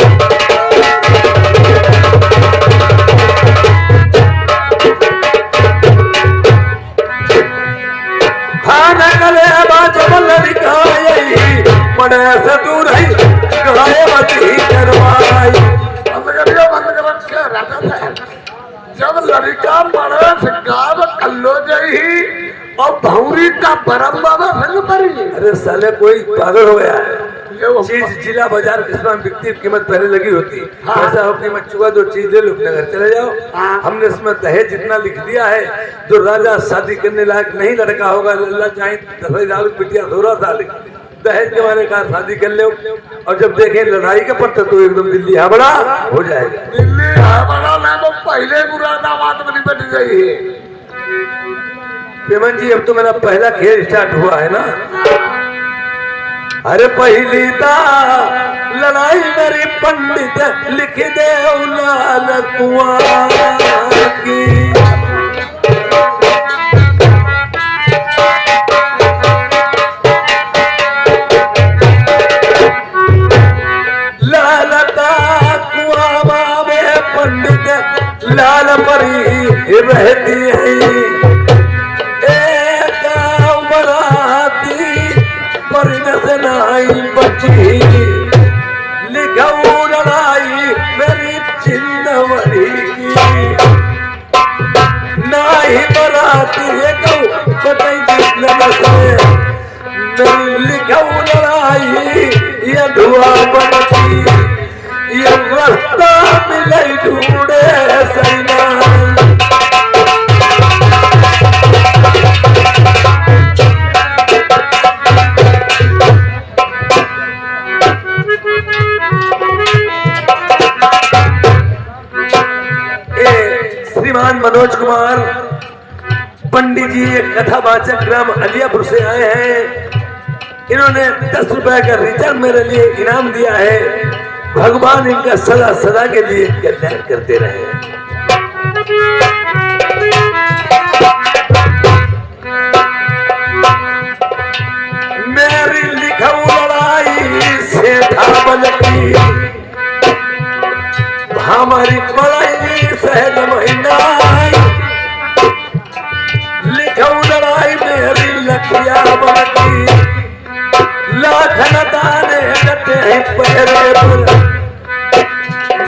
खाना कले बाजबल लिखाई, मने से दूर है गाय बती करवाई। बंद कर क्या राजा साहब, जब लड़का मरे से गाव कल्लो जही और भौरी का बरम बाबा संग पड़ी। अरे साले कोई पागल हो गया है। ये वो चीज जिला बाजार किस्म बिकती, कीमत पहले लगी होती। हाँ। ऐसा हो कीमत चुका, दो चीज ले लो, अपने घर चले जाओ। हाँ। हमने इसमें दहेज जितना लिख दिया है, जो राजा शादी करने लायक नहीं लड़का होगा, अल्लाह चाहे 10,000 बिटिया 16 साल दहेज के मारे कहा शादी कर लो, और जब देखें लड़ाई के पड़ते तो एकदम दिल्ली हावड़ा हो जाएगा। दिल्ली हावड़ा में वो पहले मुरादाबाद में निपट गई है। पेमन जी, अब तो मेरा पहला खेल स्टार्ट हुआ है ना। अरे पहली ता लड़ाई मेरी पंडित लिख दे लाल कुआं की, लाल का कुआं बाबे पंडित लाल परी रहती है। एक बराती परिणत नाई बची, लिखाऊ लड़ाई मेरी चिंदवरी की, नाई बराती है कहू कतई जितने बसे, मेरी लिखाऊ लड़ाई ये धुआं बनती, ये रास्ता मिले ढूंढे सैना। श्रीमान मनोज कुमार पंडित जी एक कथावाचक ग्राम अलियापुर से आए हैं। इन्होंने 10 रुपए का रिटर्न मेरे लिए इनाम दिया है। भगवान इनका सदा सदा के लिए कल्याण करते रहे। मेरी लिखाऊ लड़ाई से धाबल की, हमारी पढ़ाई सहज महीना, लिखाऊ लड़ाई मेरी लखिया बनती, लाखन दाने डटे हैं पहरे पर,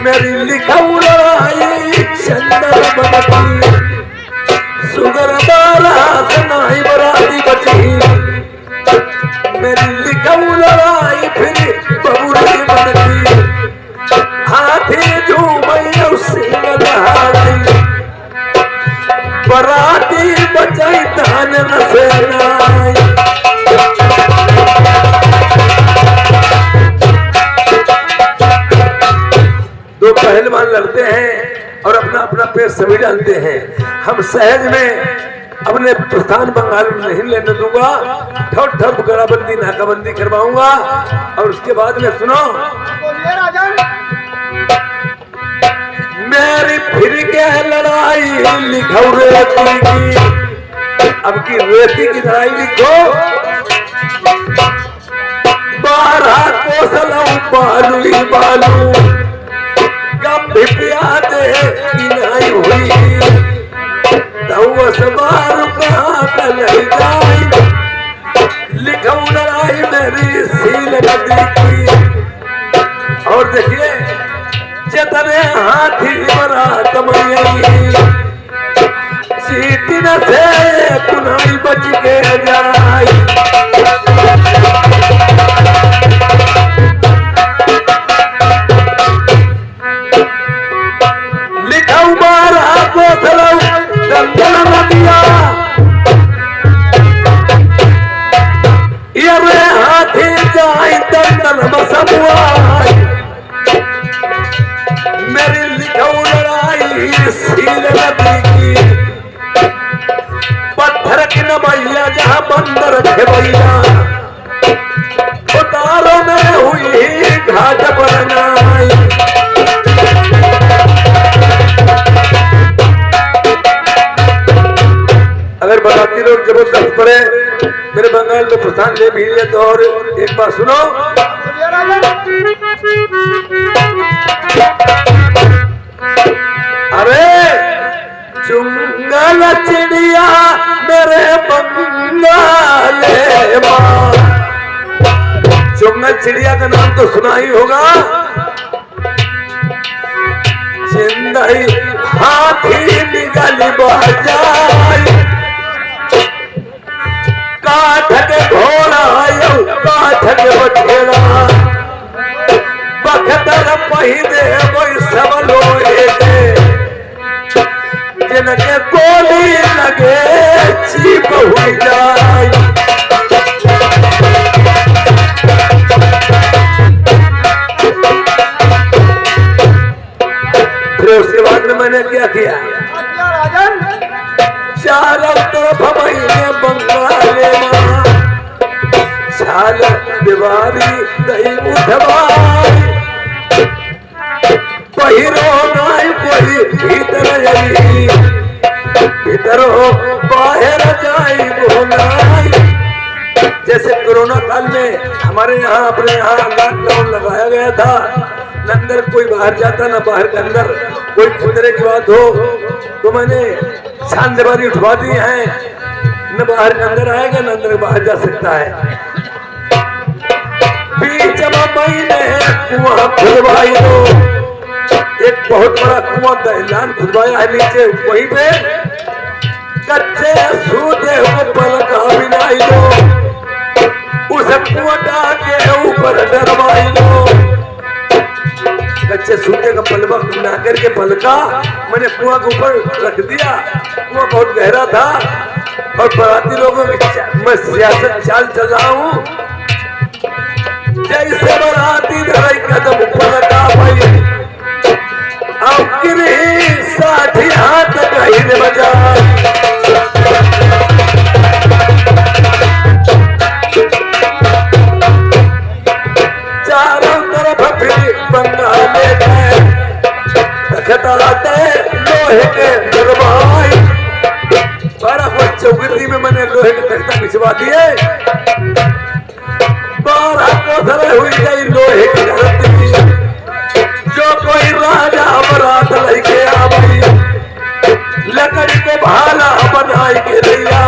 मेरी लिखाऊ लड़ाई चंदन बनती, सुगर बारा सनाई बराती बची, मेरी लिखाऊ लड़ाई फिर बबूरी बनती, हाथी झूमई सिंह दहाड़ी, बराती बचाई तान नसेनाई। दो पहलवान लड़ते हैं और अपना अपना पैर सभी डालते हैं। हम सहज में अपने प्रस्थान बंगाल में नहीं लेने दूंगा, ठप ठप गड़ाबंदी नाकाबंदी करवाऊंगा। और उसके बाद में सुनो, मेरी फिर के लड़ाई लिखौरे की, अब की रेती की लड़ाई लिखो। 12 कोसलऊ बालू ही बालू गंभिया दे किनाई हुई दौस बार कहाँ कल जाई लिखऊ लड़ाई मेरी सील नदी की। और देखिए चतने हाथी बरात मई सीटी न से पुनाई बच के जाई। लिखऊ बारा कोसलऊ दंगल नदिया ये रे हाथी जाई दंगल मसमुआई मेरी लिखऊ लड़ाई सील नदी की। पत्थर की न भैया जहाँ बंदर थे भैया उतारों में हुई घाट पर नाई। अगर बाराती लोग जबरदस्त पड़े मेरे बंगाल में प्रस्थान ले भी लिया तो और एक बार सुनो। अरे चुंगल चिड़िया मेरे बंगाले माँ। चुंगल चिड़िया का नाम तो सुना ही होगा। जिंदगी हाथी निगल बजाई काठ के घोड़ा काठ के बछेड़ा बखतर पहिने कोई सब लोहे के जिनके गोली लगे चीप हुई जाए। फिर उसके बाद में मैंने क्या किया चारों तरफ महीने बंगाले माँ छाल दीवारी दही उठवाई पहिरो नाई कोई भीतर आई भीतर हो बाहर जाई वो नाई। जैसे कोरोना काल में हमारे यहाँ अपने यहाँ लॉकडाउन लगाया गया था न अंदर कोई बाहर जाता न बाहर के अंदर कोई खतरे की बात हो तो मैंने छाल दीवारी उठवा दी है न बाहर के अंदर आएगा न अंदर बाहर जा सकता है। बीच महीने कुआं खुदवाई दो एक बहुत बड़ा कुआं दहलान खुदवाया है नीचे वहीं पे कच्चे सूते हुए पलका बिनाई दो उस कुआं के ऊपर डरवाई दो। कच्चे सूते का पलवा बना करके पलका मैंने कुआं के ऊपर रख दिया। कुआं बहुत गहरा था और बराती लोगों की मैं सियासत चाल चल रहा हूँ। जैसे बराती धराई कदम ऊपर का भाई अब गिरी 60 हाथ कहीं बजा चारों तरफ फिर बंगाले गए लोहे के दरबाई बड़ा चौकड़ी में मैंने लोहे के तख्ता बिछवा दिए 12 कोसरे हुई गई लोहे की धरती जो कोई राजा बरात लेके आई लकड़ी को भाला बनाई के लिया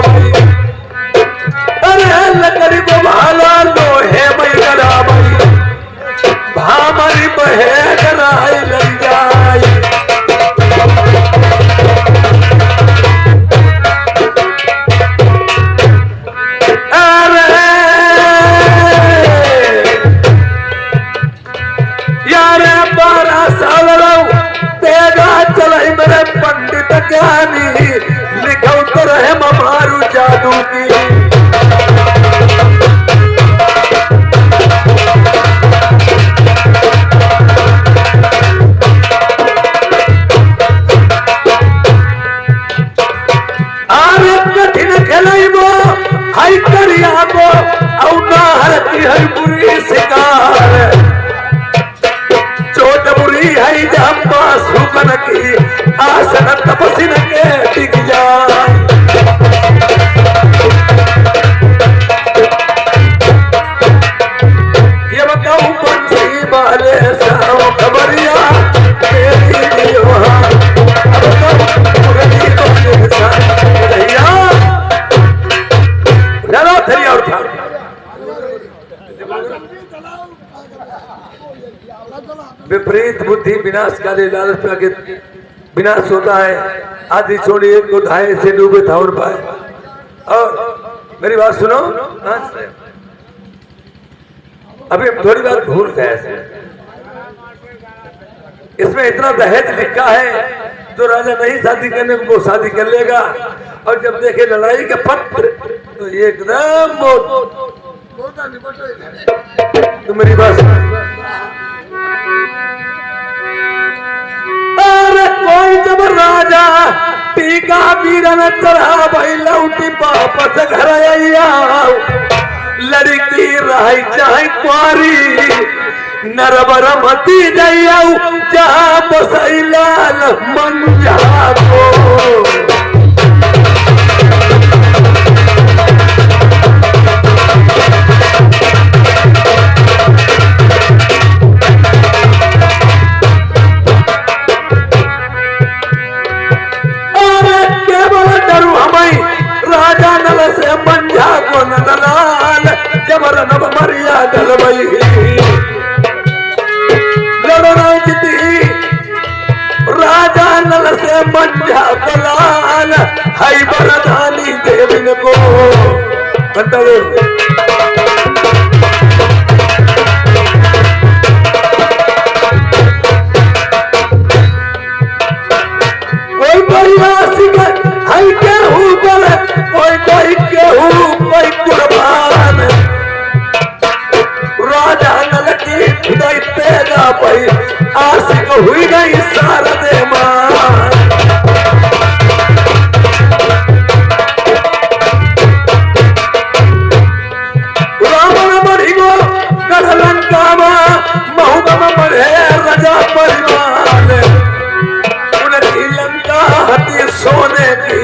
अरे लकड़ी को भाला लोहे में करा भामरी बहे कराई लग जाई। मेरे पंडित ज्ञानी लिखो तो रहे मारू जादू की आरे कठिन खेलैबो हाई करियाबो औ नाहर की है बुरी शिकार चोट बुरी है जम्मा सुकन की आसन तपसिन के टिक जाए। खबरिया तेरी लोहा अब तो मुरली को देखा रैया जरा थरिया उठा विपरीत बुद्धि विनाशकारी लालच में आगे विनाश होता है। आधी छोड़ी एक को ढाई से डूबे था और पाए। और मेरी बात सुनो, अभी हम थोड़ी बात भूल गए। इसमें इतना दहेज लिखा है, जो राजा नहीं शादी करने को शादी कर लेगा, और जब देखे लड़ाई का पत्र तो एकदम तो मेरी बात अरे कोई जब राजा टीका वीरन चढ़ा भाई लौटी वापस घर आया, लड़की रही चाहे कुआरी नरबर मती जइया जहाँ बसई लाल मंजा को राजा नल से मंझा को नदलाल जबर नब मरिया गलबई लड़ना जीती राजा नल से मंझा बलाल हई बरदानी देविन को कोई कोई आशिक हई के ऊपर कोई कोई कुर्बान राजा नल की खुदाई पैदा पई आशिक हुई गई शारदे मां रावण मरी गो गढ़ लंका महुबम मरे राजा परिवार उनकी लंका हती सोने की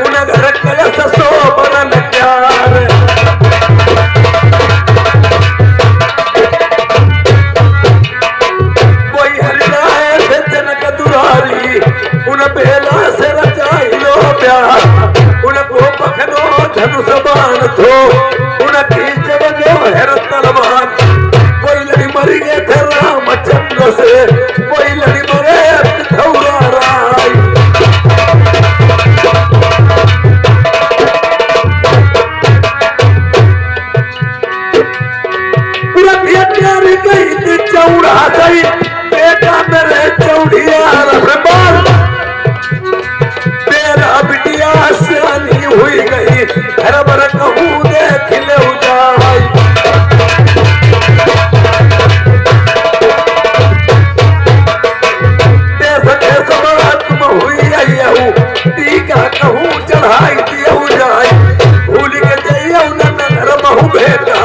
उन घर कलश सोबरन प्यार कोई हरिनाए थे जनक दुरारी उन बेला से रचाई लो प्यार उनको पखनो धनुष बाण थो उनकी जबनो हेर तलवार कोई लड़ी मरी गए थे रामचंद्र से कोई लड़ी मरे पिथौरा राय चौड़ा सही बेटा मेरे चौड़िया मेरा बिटिया सियानी हुई गई घर भर कहूँ देख ले जाए देश तुम हुई आई टीका कहूँ चढ़ाई दिया जाए भूल के जाइए घर महू बेटा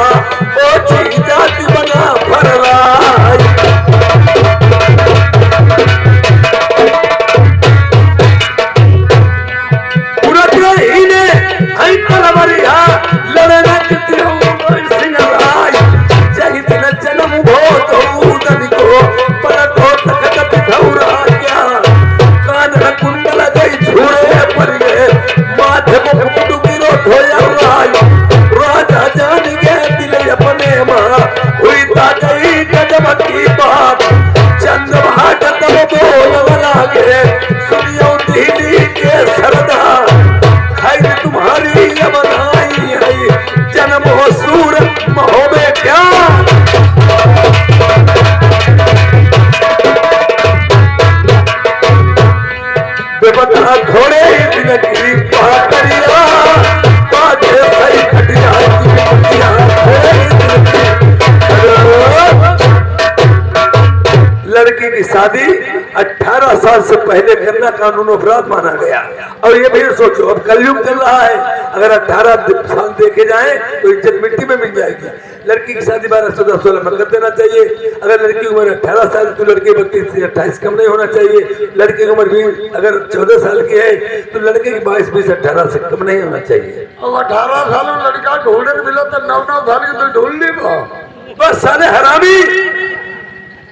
ओछी जाति बना फरला लड़ना जय दिन जन्म भोतन को पलटो तक घौरा क्या कान कुंडल गई झूड़े पर गए माथे मुकुट गिरो धोया राजा जान गए दिल अपने माँ हुई ता गई कदम की बात चंद भागत बोल लागे सुनियो दीदी के सरदा खैर तुम्हारी बनाई है जन्म हो सूर महोबे क्या बेपता घोड़े दिन की पाकरिया बाजे सही खटिया लड़की की शादी 18 साल से पहले करना कानून अपराध माना गया। और ये भी सोचो अब कलयुग चल रहा है, अगर 18 साल देखे जाए तो इज्जत मिट्टी में मिल जाएगी। लड़की की शादी 12, 14, 16 में कर देना चाहिए। अगर लड़की की उम्र 18 साल तो लड़के 32 से 28 कम नहीं होना चाहिए। लड़के की उम्र भी अगर 14 साल की है तो लड़के की 22, 20, 18 से कम नहीं होना चाहिए। और 18 साल में लड़का ढूंढने मिला तो 9 साल की तो ढूंढ ली बस सारे हरामी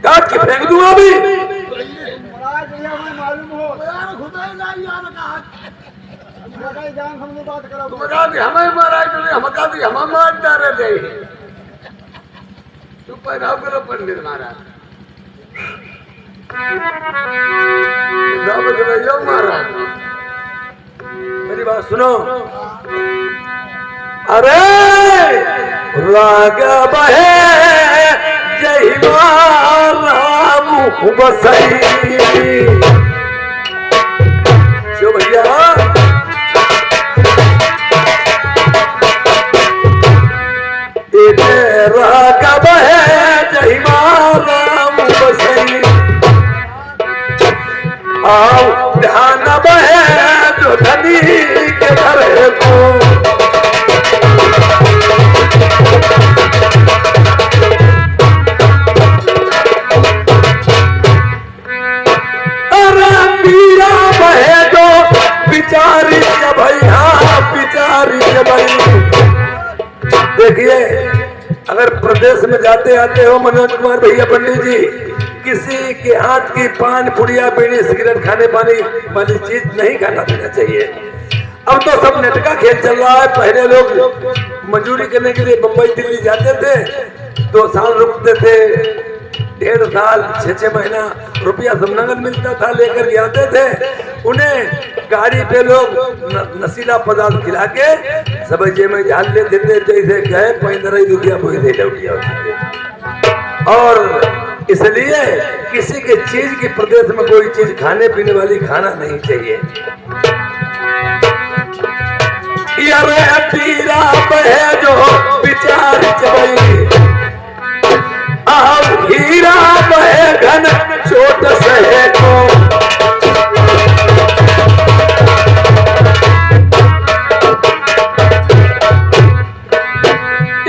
काट के फेंक दूंगा अभी। हमें मारा हमें मार डाले दे तू पैराव करो पंडित महाराज महाराज मेरी बात सुनो। अरे राग बहे जय राम बसई जो भैया राग बहे जय राम बसई आओ ध्यान बहे जो धनी के घर को अरे पीरा बहे जो बिचारी के भैया बिचारी के भाई। देखिए अगर प्रदेश में जाते आते हो मनोज कुमार भैया पंडित जी, किसी के हाथ की पान पुड़िया बीड़ी सिगरेट खाने पानी वाली चीज नहीं खाना पीना चाहिए। अब तो सब नेट का खेल चल रहा है। पहले लोग मजदूरी करने के लिए बंबई दिल्ली जाते थे, 2 साल रुकते थे, 1.5 साल 6 महीना रुपया सब नगद मिलता था लेकर के आते थे। उन्हें गाड़ी पे लोग नशीला पदार्थ खिला के सब जेब में झाल लेते थे, जैसे गए 15 रुपया पैसे लौटिया होते थे। और इसलिए किसी के चीज की प्रदेश में कोई चीज खाने पीने वाली खाना नहीं चाहिए। यारे पीरा बहे जो विचार चबई आओ हीरा बहे घन छोट सहे को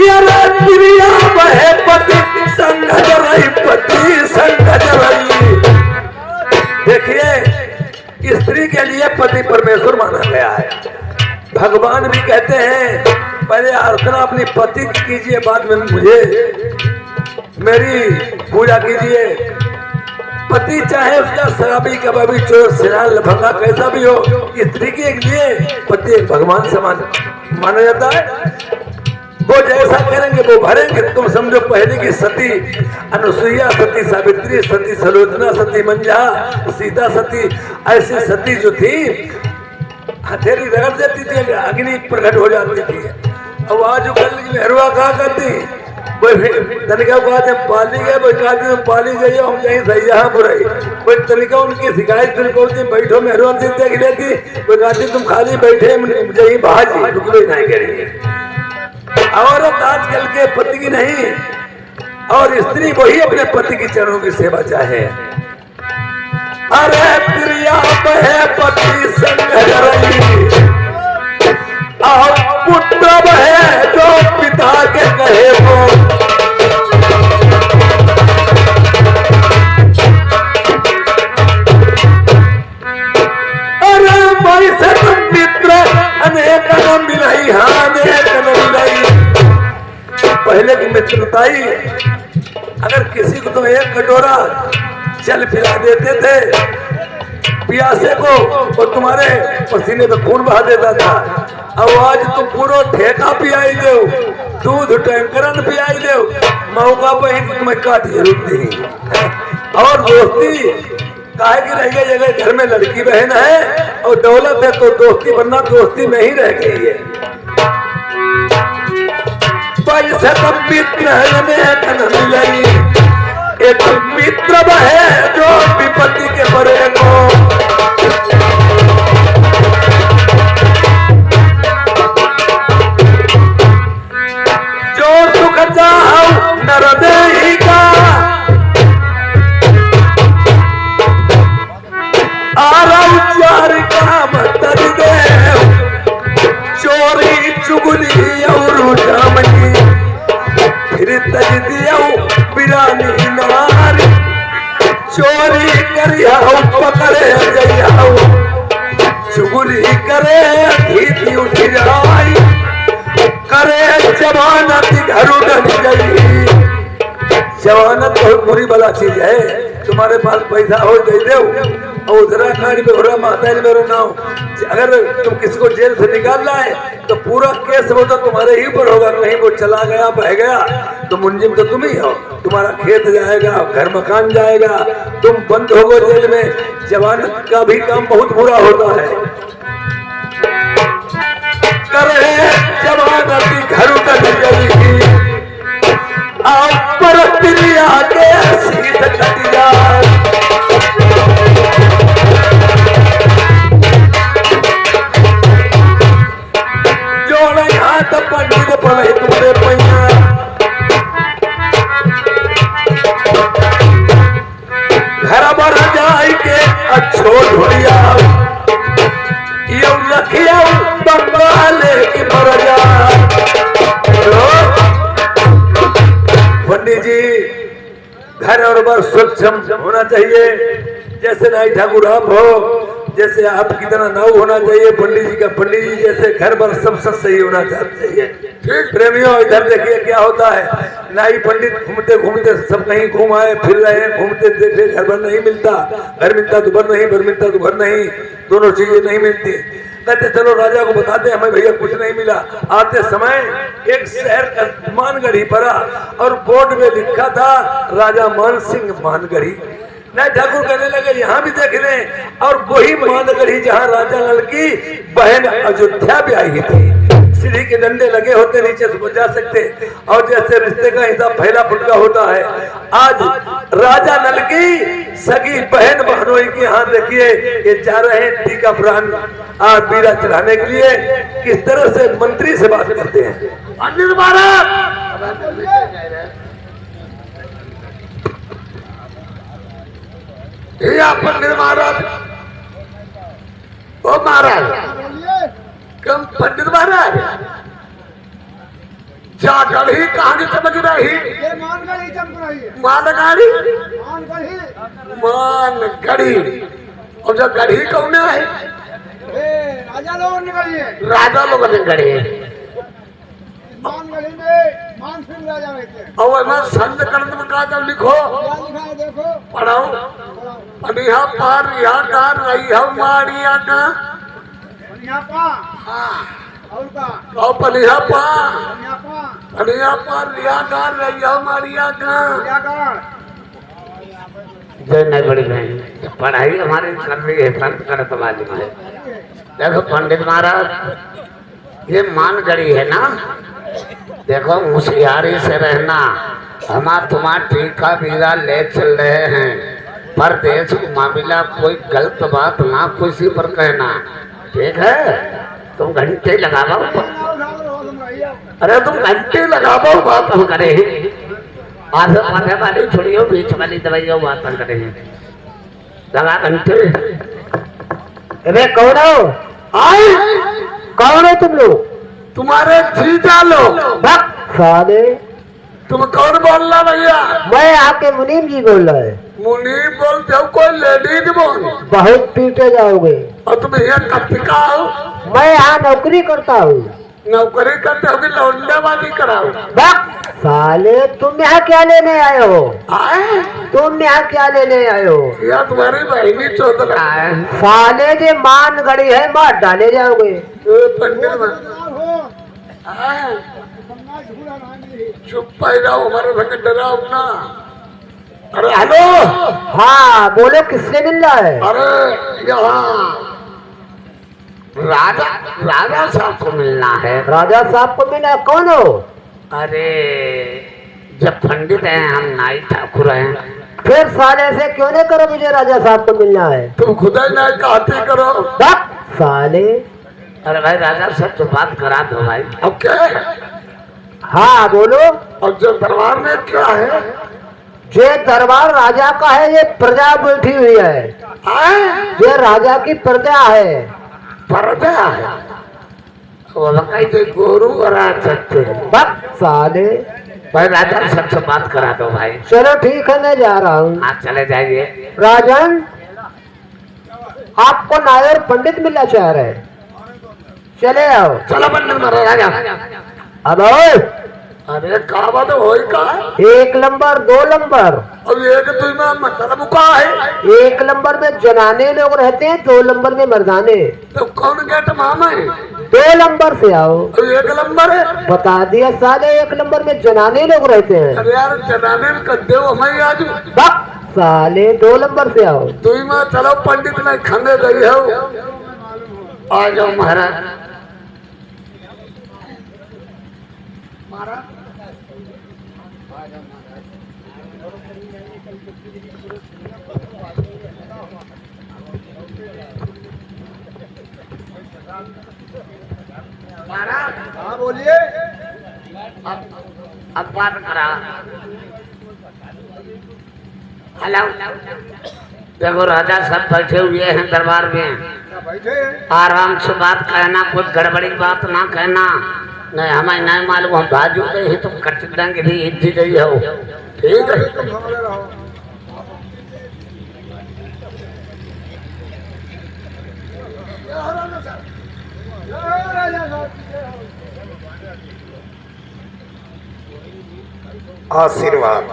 यारे प्रिया बहे पति संग जरई पति संग जरई। देखिए स्त्री के लिए पति परमेश्वर माना गया है। भगवान भी कहते हैं पहले अर्चना अपनी पति की कीजिए, बाद में मुझे मेरी पूजा कीजिए। पति चाहे उसका शराबी कबाबी चोर सिरान लफंगा कैसा भी हो, स्त्री के लिए पति एक भगवान समान माना जाता है। वो जैसा करेंगे वो भरेंगे। तुम समझो पहले की सती अनुसुईया, सती सावित्री, सती सलोचना, सती मंजा, सीता सती, ऐसी सती जो थी हथेली रगड़ देती थी, अग्नि प्रकट हो जाती थी। अब आज कल की मेहरुआ कहा करती तनिका कहते पाली गए, कहते पाली गई हम यहीं सही जहाँ बुराई। कोई तनिका उनकी शिकायत सुन पहुंचती, बैठो मेहरुआ देख लेती, कोई कहती तुम खाली बैठे मुझे ही भाजी टुकड़े नहीं करेंगे। औरत आजकल के पति की नहीं, और स्त्री वही अपने पति की चरणों की सेवा चाहे। अरे प्रिया बहे पति संग जरई आओ पुत्र बहे जो पिता के कहे वो। अरे भाई से मित्र अनेक न मिलई, हाँ अनेक न मिलई। पहले की मित्रताई, अगर किसी को तुम 1 कटोरा जल पिला देते थे प्यासे को, और तुम्हारे पसीने में खून बहा देता था। अब आज तुम पूरा ठेका पियाई दो, दूध टैंकरन पियाई दो, मौका पे ही तुम्हें काट जरूर दी। और दोस्ती काहे की रह गई, अगर घर में लड़की बहन है और दौलत है तो दोस्ती बनना दोस्ती में ही रह गई है। पैसे तब मित्र मिलई, एक मित्र बहे जो विपत्ति के परे को। जो सुख चाहूं नर देही का, आरव चार काम तज दे, चोरी चुगली और जामनी फिर तज दिया बिरानी नारी। चोरी करिया पकड़े जइया, चुगली करे धीती उठ जाई, करे जमानत घर डल गई। जवानत बहुत बुरी वाला चीज है। तुम्हारे पास पैसा हो दे दो और उधरा खानी में हो माता जी मेरा नाम, अगर तुम किसी को जेल से निकाल लाए तो पूरा केस वो तो तुम्हारे ही ऊपर होगा। कहीं वो चला गया बह गया तो मुंजिम तो तुम ही हो। तुम्हारा खेत जाएगा, घर मकान जाएगा, तुम बंद हो गए जेल में। जवानत का भी काम बहुत बुरा होता है। करे जवानत घर तक जली पर तिरिया के सीध कटिया जोड़े हाथ पंडित पड़े तुम्हारे पैया घर पर जाई के अच्छो ढोलिया लखिया बंगाले की मरजा। पंडित जी घर और बार स्वच्छ होना चाहिए, जैसे नाई ठाकुर आप हो, जैसे आपकी तरह नाव होना चाहिए। पंडित जी का पंडित जी जैसे घर पर सब सही होना चाहिए। ठीक प्रेमियों, इधर देखिए क्या होता है। नाई पंडित घूमते घूमते सब कहीं घूम आए, फिर रहे हैं, घूमते देखे घर भर नहीं मिलता, घर मिलता तो भर नहीं, भर मिलता तो घर नहीं, दोनों चीजें नहीं मिलती। कहते चलो राजा को बताते हमें भैया कुछ नहीं मिला। आते समय एक शहर का मानगढ़ी पड़ा और बोर्ड में लिखा था राजा मान सिंह मानगढ़ी। नाई ठाकुर कहने लगे यहाँ भी देख रहे हैं, और वही मानगढ़ी जहाँ राजा लाल की बहन अयोध्या भी आई थी। सीढ़ी के डंडे लगे होते, नीचे से जा सकते, और जैसे रिश्ते का हिसाब फैला फुटका होता है। आज राजा नल की सगी बहन बहनोई के यहाँ देखिए ये जा रहे हैं टीका प्राण आज बीरा चढ़ाने के लिए। किस तरह से मंत्री से बात करते हैं। पंडित महाराज पंडित महाराज, ओ महाराज कम पंडित महाराज जागढ़ी कहानी समझ रही? मानगढ़ी चमक रही है। मानगढ़ी मानगढ़ी और जो गढ़ी कौन है? राजा लोग निकली है। राजा लोग ने गढ़ी है। मानगढ़ी में मान सिंह राजा रहते हैं। और मैं संत कर्म का जब लिखो क्या लिखा है देखो, पढ़ाओ। अनिहा पार यहाँ का रही हम मारिया का यहाँ पा और का और पनिया पा यहाँ पा पनिया पार रिया का रही हम मारिया का। क्या कर जय नहीं बड़ी बहन पढ़ाई हमारी कर रही है संत करत वाली में। देखो पंडित महाराज ये मानगढ़ी है ना, देखो होशियारी से रहना। हमारा तुम्हारा टीका बीरा ले चल रहे हैं, पर देश मामला कोई गलत बात ना किसी पर कहना, ठीक है? तुम घंटे लगाओ, अरे तुम घंटे लगाओ बात हम करे। आधे माथे वाली छोड़ियो, बीच वाली दवाइयों बात हम करे लगा घंटे। अरे कौन हो? आए कौन हो तुम लोग? तुम्हारे जीजा लोग। साले तुम कौन बोल रहा भैया? मैं आपके मुनीम जी बोल रहा है। मुनीम बोलते हो कोई लेडीज बोल? बहुत पीटे जाओगे। और तुम यहाँ कब का हो? मैं यहाँ नौकरी करता हूँ। नौकरी करते हो कि लौंडेबाजी कराओ? साले तुम यहाँ क्या लेने आए हो? आए तुम यहाँ क्या लेने आए हो? यह तुम्हारी बहनी चौधरी है। साले जे मान गड़ी है मार डाले जाओगे। पंडित हो आए, गंगा झूला रानी चुप पाई जाओ, हमारे संग डराओ ना। अरे हेलो, हाँ बोलो किससे मिल रहा है? अरे यहाँ राजा राजा साहब को मिलना है। राजा साहब को मिला? कौन हो? अरे जब पंडित हैं हम नाई ठाकुर हैं। फिर साले से क्यों नहीं करो, मुझे राजा साहब को मिलना है। तुम खुद ही नाई कहते करो। साले अरे भाई राजा साहब तो बात करा दो भाई। अब क्या है? हाँ बोलो। और जो दरबार में क्या है? ये दरबार राजा का है, ये प्रजा बैठी हुई है। ये राजा की प्रजा है। प्रजा है वो तो गोरू और साले भाई राजा साहब से बात करा दो भाई। चलो ठीक है मैं जा रहा हूँ। हाँ चले जाइए। राजन आपको नायर पंडित मिलना चाह रहे हैं, चले आओ। चलो पंडित महाराज राजा। अब अरे कावा तो होई का 1 नंबर 2 नंबर। अब एक तुम मतलब का है 1 नंबर में जनाने लोग रहते हैं, 2 नंबर में मर्दाने। तो कौन गेट मामा है 2 नंबर से आओ। अब 1 नंबर है बता दिया साले, 1 नंबर में जनाने लोग रहते हैं। अरे यार जनाने में कर दे हमें आज बक साले 2 नंबर से आओ। तुम चलो पंडित ने खंडे गई हो आ जाओ महाराज। हाँ बोलिए अब बात करा। हेलो, देखो राजा सब बैठे हुए हैं दरबार में, बैठे आराम से बात कहना, कोई गड़बड़ी बात ना कहना। नहीं हमें नहीं मालूम, हम बाजू गए हैं तो कट देंगे भी इज्जत गई हो। ठीक है, आशीर्वाद।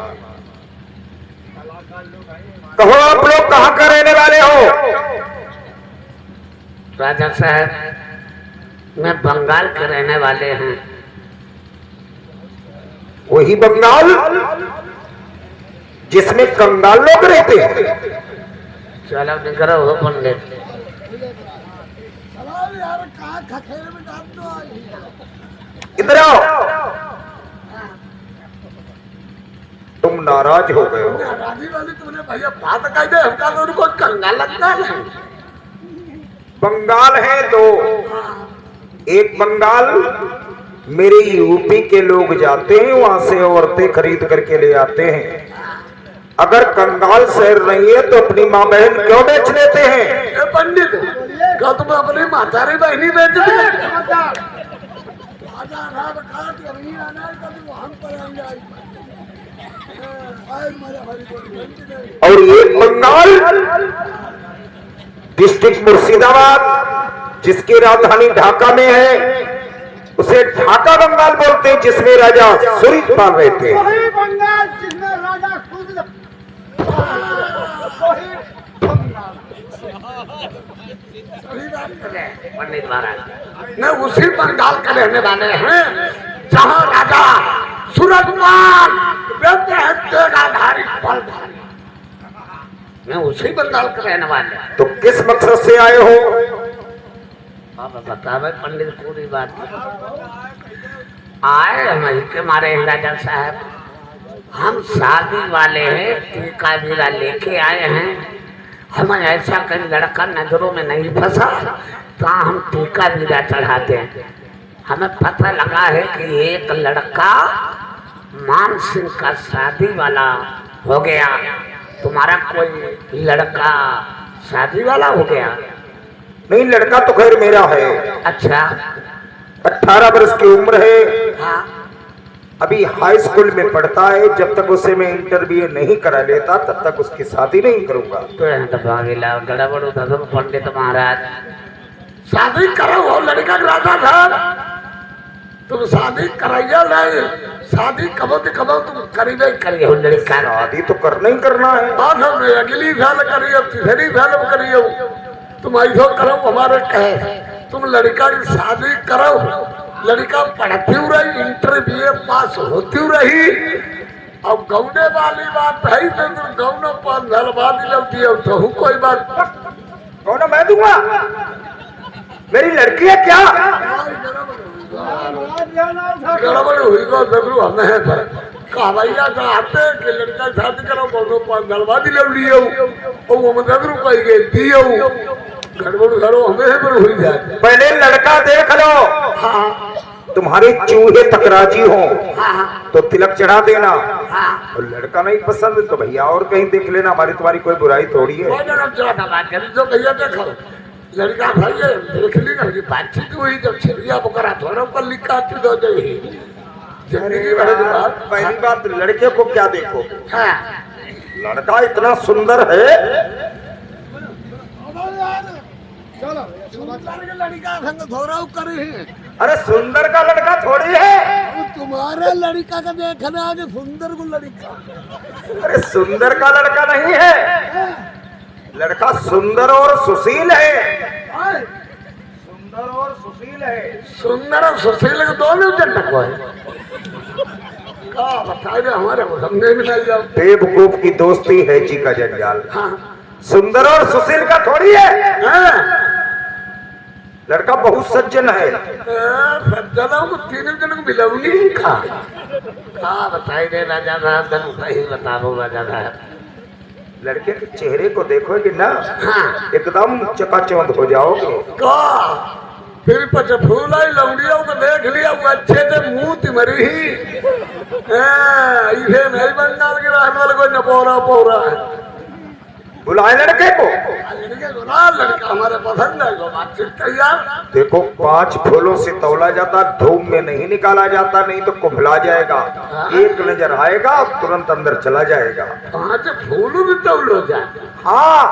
कहो आप लोग कहाँ का रहने वाले हो? राजा साहब मैं बंगाल के रहने वाले हैं। वही बंगाल जिसमें कंगाल लोग रहते हैं। चलो निकलो हो पंडित। यार कहाँ खखेरे में डाल दो इधर आओ। तुम नाराज हो गए हो। राजी वाली तुमने भैया बात कह दे हमका तो उनको कंगाल लगता है। बंगाल है दो, एक बंगाल मेरे यूपी के लोग जाते हैं, वहां से औरतें खरीद करके ले आते हैं। अगर कंगाल शहर नहीं है तो अपनी माँ बहन क्यों बेच लेते हैं? ए पंडित क्या तुम अपनी मातारी बहनी बेच दी? और ये बंगाल डिस्ट्रिक्ट मुर्शिदाबाद जिसकी राजधानी ढाका में है, उसे ढाका बंगाल बोलते हैं, जिसमें राजा सूर्यपाल रहते हैं। वही बंगाल जिसमें राजा खुद वही बंगाल। पंडित महाराज मैं उसी बंगाल के रहने वाले हैं जहाँ राजा सूरजपाल रहते हैं, तेगाधारी बलधारी। मैं उसी बंगाल के रहने वाले हैं। तो किस मकसद से आए हो? आप बतावे पंडित पूरी बात। आए हम के मारे हैं राजा साहब, हम शादी वाले हैं, टीका वीरा लेके आए हैं। हमें ऐसा कहीं लड़का नजरों में नहीं फंसा तो हम टीका वीरा चढ़ाते हैं। हमें पता लगा है कि एक लड़का मान सिंह का शादी वाला हो गया। तुम्हारा कोई लड़का शादी वाला हो गया? नहीं, लड़का तो खैर मेरा है। अच्छा, 18 वर्ष की उम्र है, हाँ अभी हाई स्कूल में पढ़ता है। जब तक उसे मैं इंटरव्यू नहीं करा लेता तब तक उसकी शादी नहीं करूंगा। तो यहाँ तो भागीला गड़बड़ उधर पंडित महाराज। शादी करो वो लड़का राजा था, तुम शादी कराइया नहीं, शादी कबो तो कबो तुम करीबे करिए हो लड़का। शादी तो करना ही करना है। बात हमने अगली साल करियो, तीसरी साल करियो। तुम ऐसा करो हमारे कहे, तुम लड़का की शादी करो, लड़का पढ़ती रही, इंटरव्यू पास होती रही। अब गौने वाली बात है तो तुम गौना 5 साल बाद लगती है तो कोई बात कौन मैं दूंगा? मेरी लड़की है क्या? गड़बड़ हुई को देखो हमें कहवैया चाहते कि लड़का शादी करो, गौनो 5 साल बाद लग लियो और वो मतलब कही गए दियो। गड़बड़ करो हमें पर हुई जाए। पहले लड़का देख लो। हाँ तुम्हारे चूहे तक राजी हो हाँ तो तिलक चढ़ा देना। हाँ और लड़का नहीं पसंद तो भैया और कहीं देख लेना, हमारी तुम्हारी कोई बुराई थोड़ी है। बहुत ज्यादा बात करी जो भैया देखो लड़का भाई देख ली करके बातचीत हुई, जब छिड़िया बकरा थोड़ा पर लिखा दो जिंदगी भर की बात। पहली बात, लड़के को क्या देखो, हाँ लड़का इतना सुंदर है। चलो लड़का संग थोड़ा करे अरे सुंदर का लड़का थोड़ी है। तुम्हारे लड़का का देखना आगे सुंदर को लड़का। अरे सुंदर का लड़का नहीं है, लड़का सुंदर और सुशील है। सुंदर और सुशील है। सुंदर और सुशील के दोनों जनक है। का बताए दे हमारे को समझे में नहीं जाओ। बेवकूफ की दोस्ती है जी का जंजाल। हाँ सुंदर और सुशील का थोड़ी है। हाँ लड़का बहुत सज्जन है। सज्जनों को तीनों जन को मिलवनी का बताए दे राजा साहब, तन सही बता दो राजा साहब। लड़के के चेहरे को देखोगे ना, हाँ एकदम चकाचौंध हो जाओगे। का फिर पच फूला ही लौड़ियों को देख लिया वो अच्छे से मुंह तिमरी ही। इसे नहीं बंगाल के रहने वाले कोई नपोरा पोरा है। बुलाए लड़के को। लड़का हमारे पसंद है, वो बातचीत तैयार। देखो 5 फूलों से तौला जाता, धूम में नहीं निकाला जाता, नहीं तो कुंभला जाएगा। एक नजर आएगा तुरंत अंदर चला जाएगा। 5 फूल भी तौल हो जाए। हाँ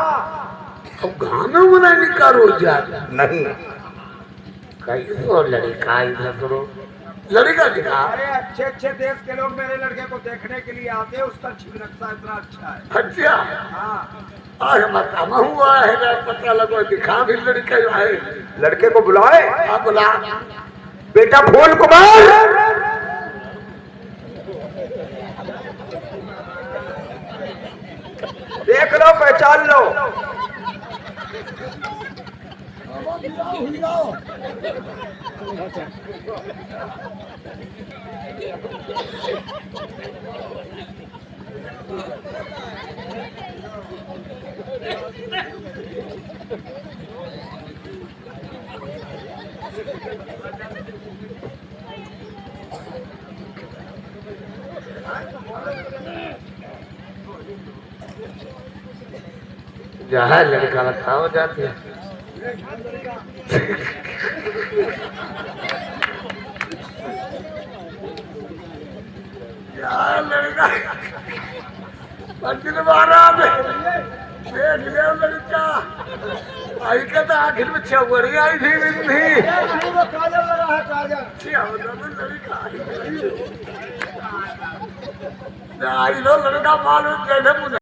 अब गानों में नहीं निकाल हो जाए। नहीं, कैसो लड़का इधर करो लड़का दिखा। अरे अच्छे अच्छे देश के लोग मेरे लड़के को देखने के लिए आते हैं, उसका नक्शा इतना अच्छा है। अच्छा हाँ आज मकामा हुआ है, पता लगो दिखा भी लड़का है। लड़के को बुलाए। आप बुला बेटा फूल कुमार, देख लो पहचान लो। जहाँ लड़का बताओ जाते हैं। यार लड़का पंडित महाराज देख लिया लड़का। आई का तो आखिर में चौबड़ी आई थी बिंदी। काजल लगा है, काजल। लड़का आई लो लड़का मालूम कैसे मुझे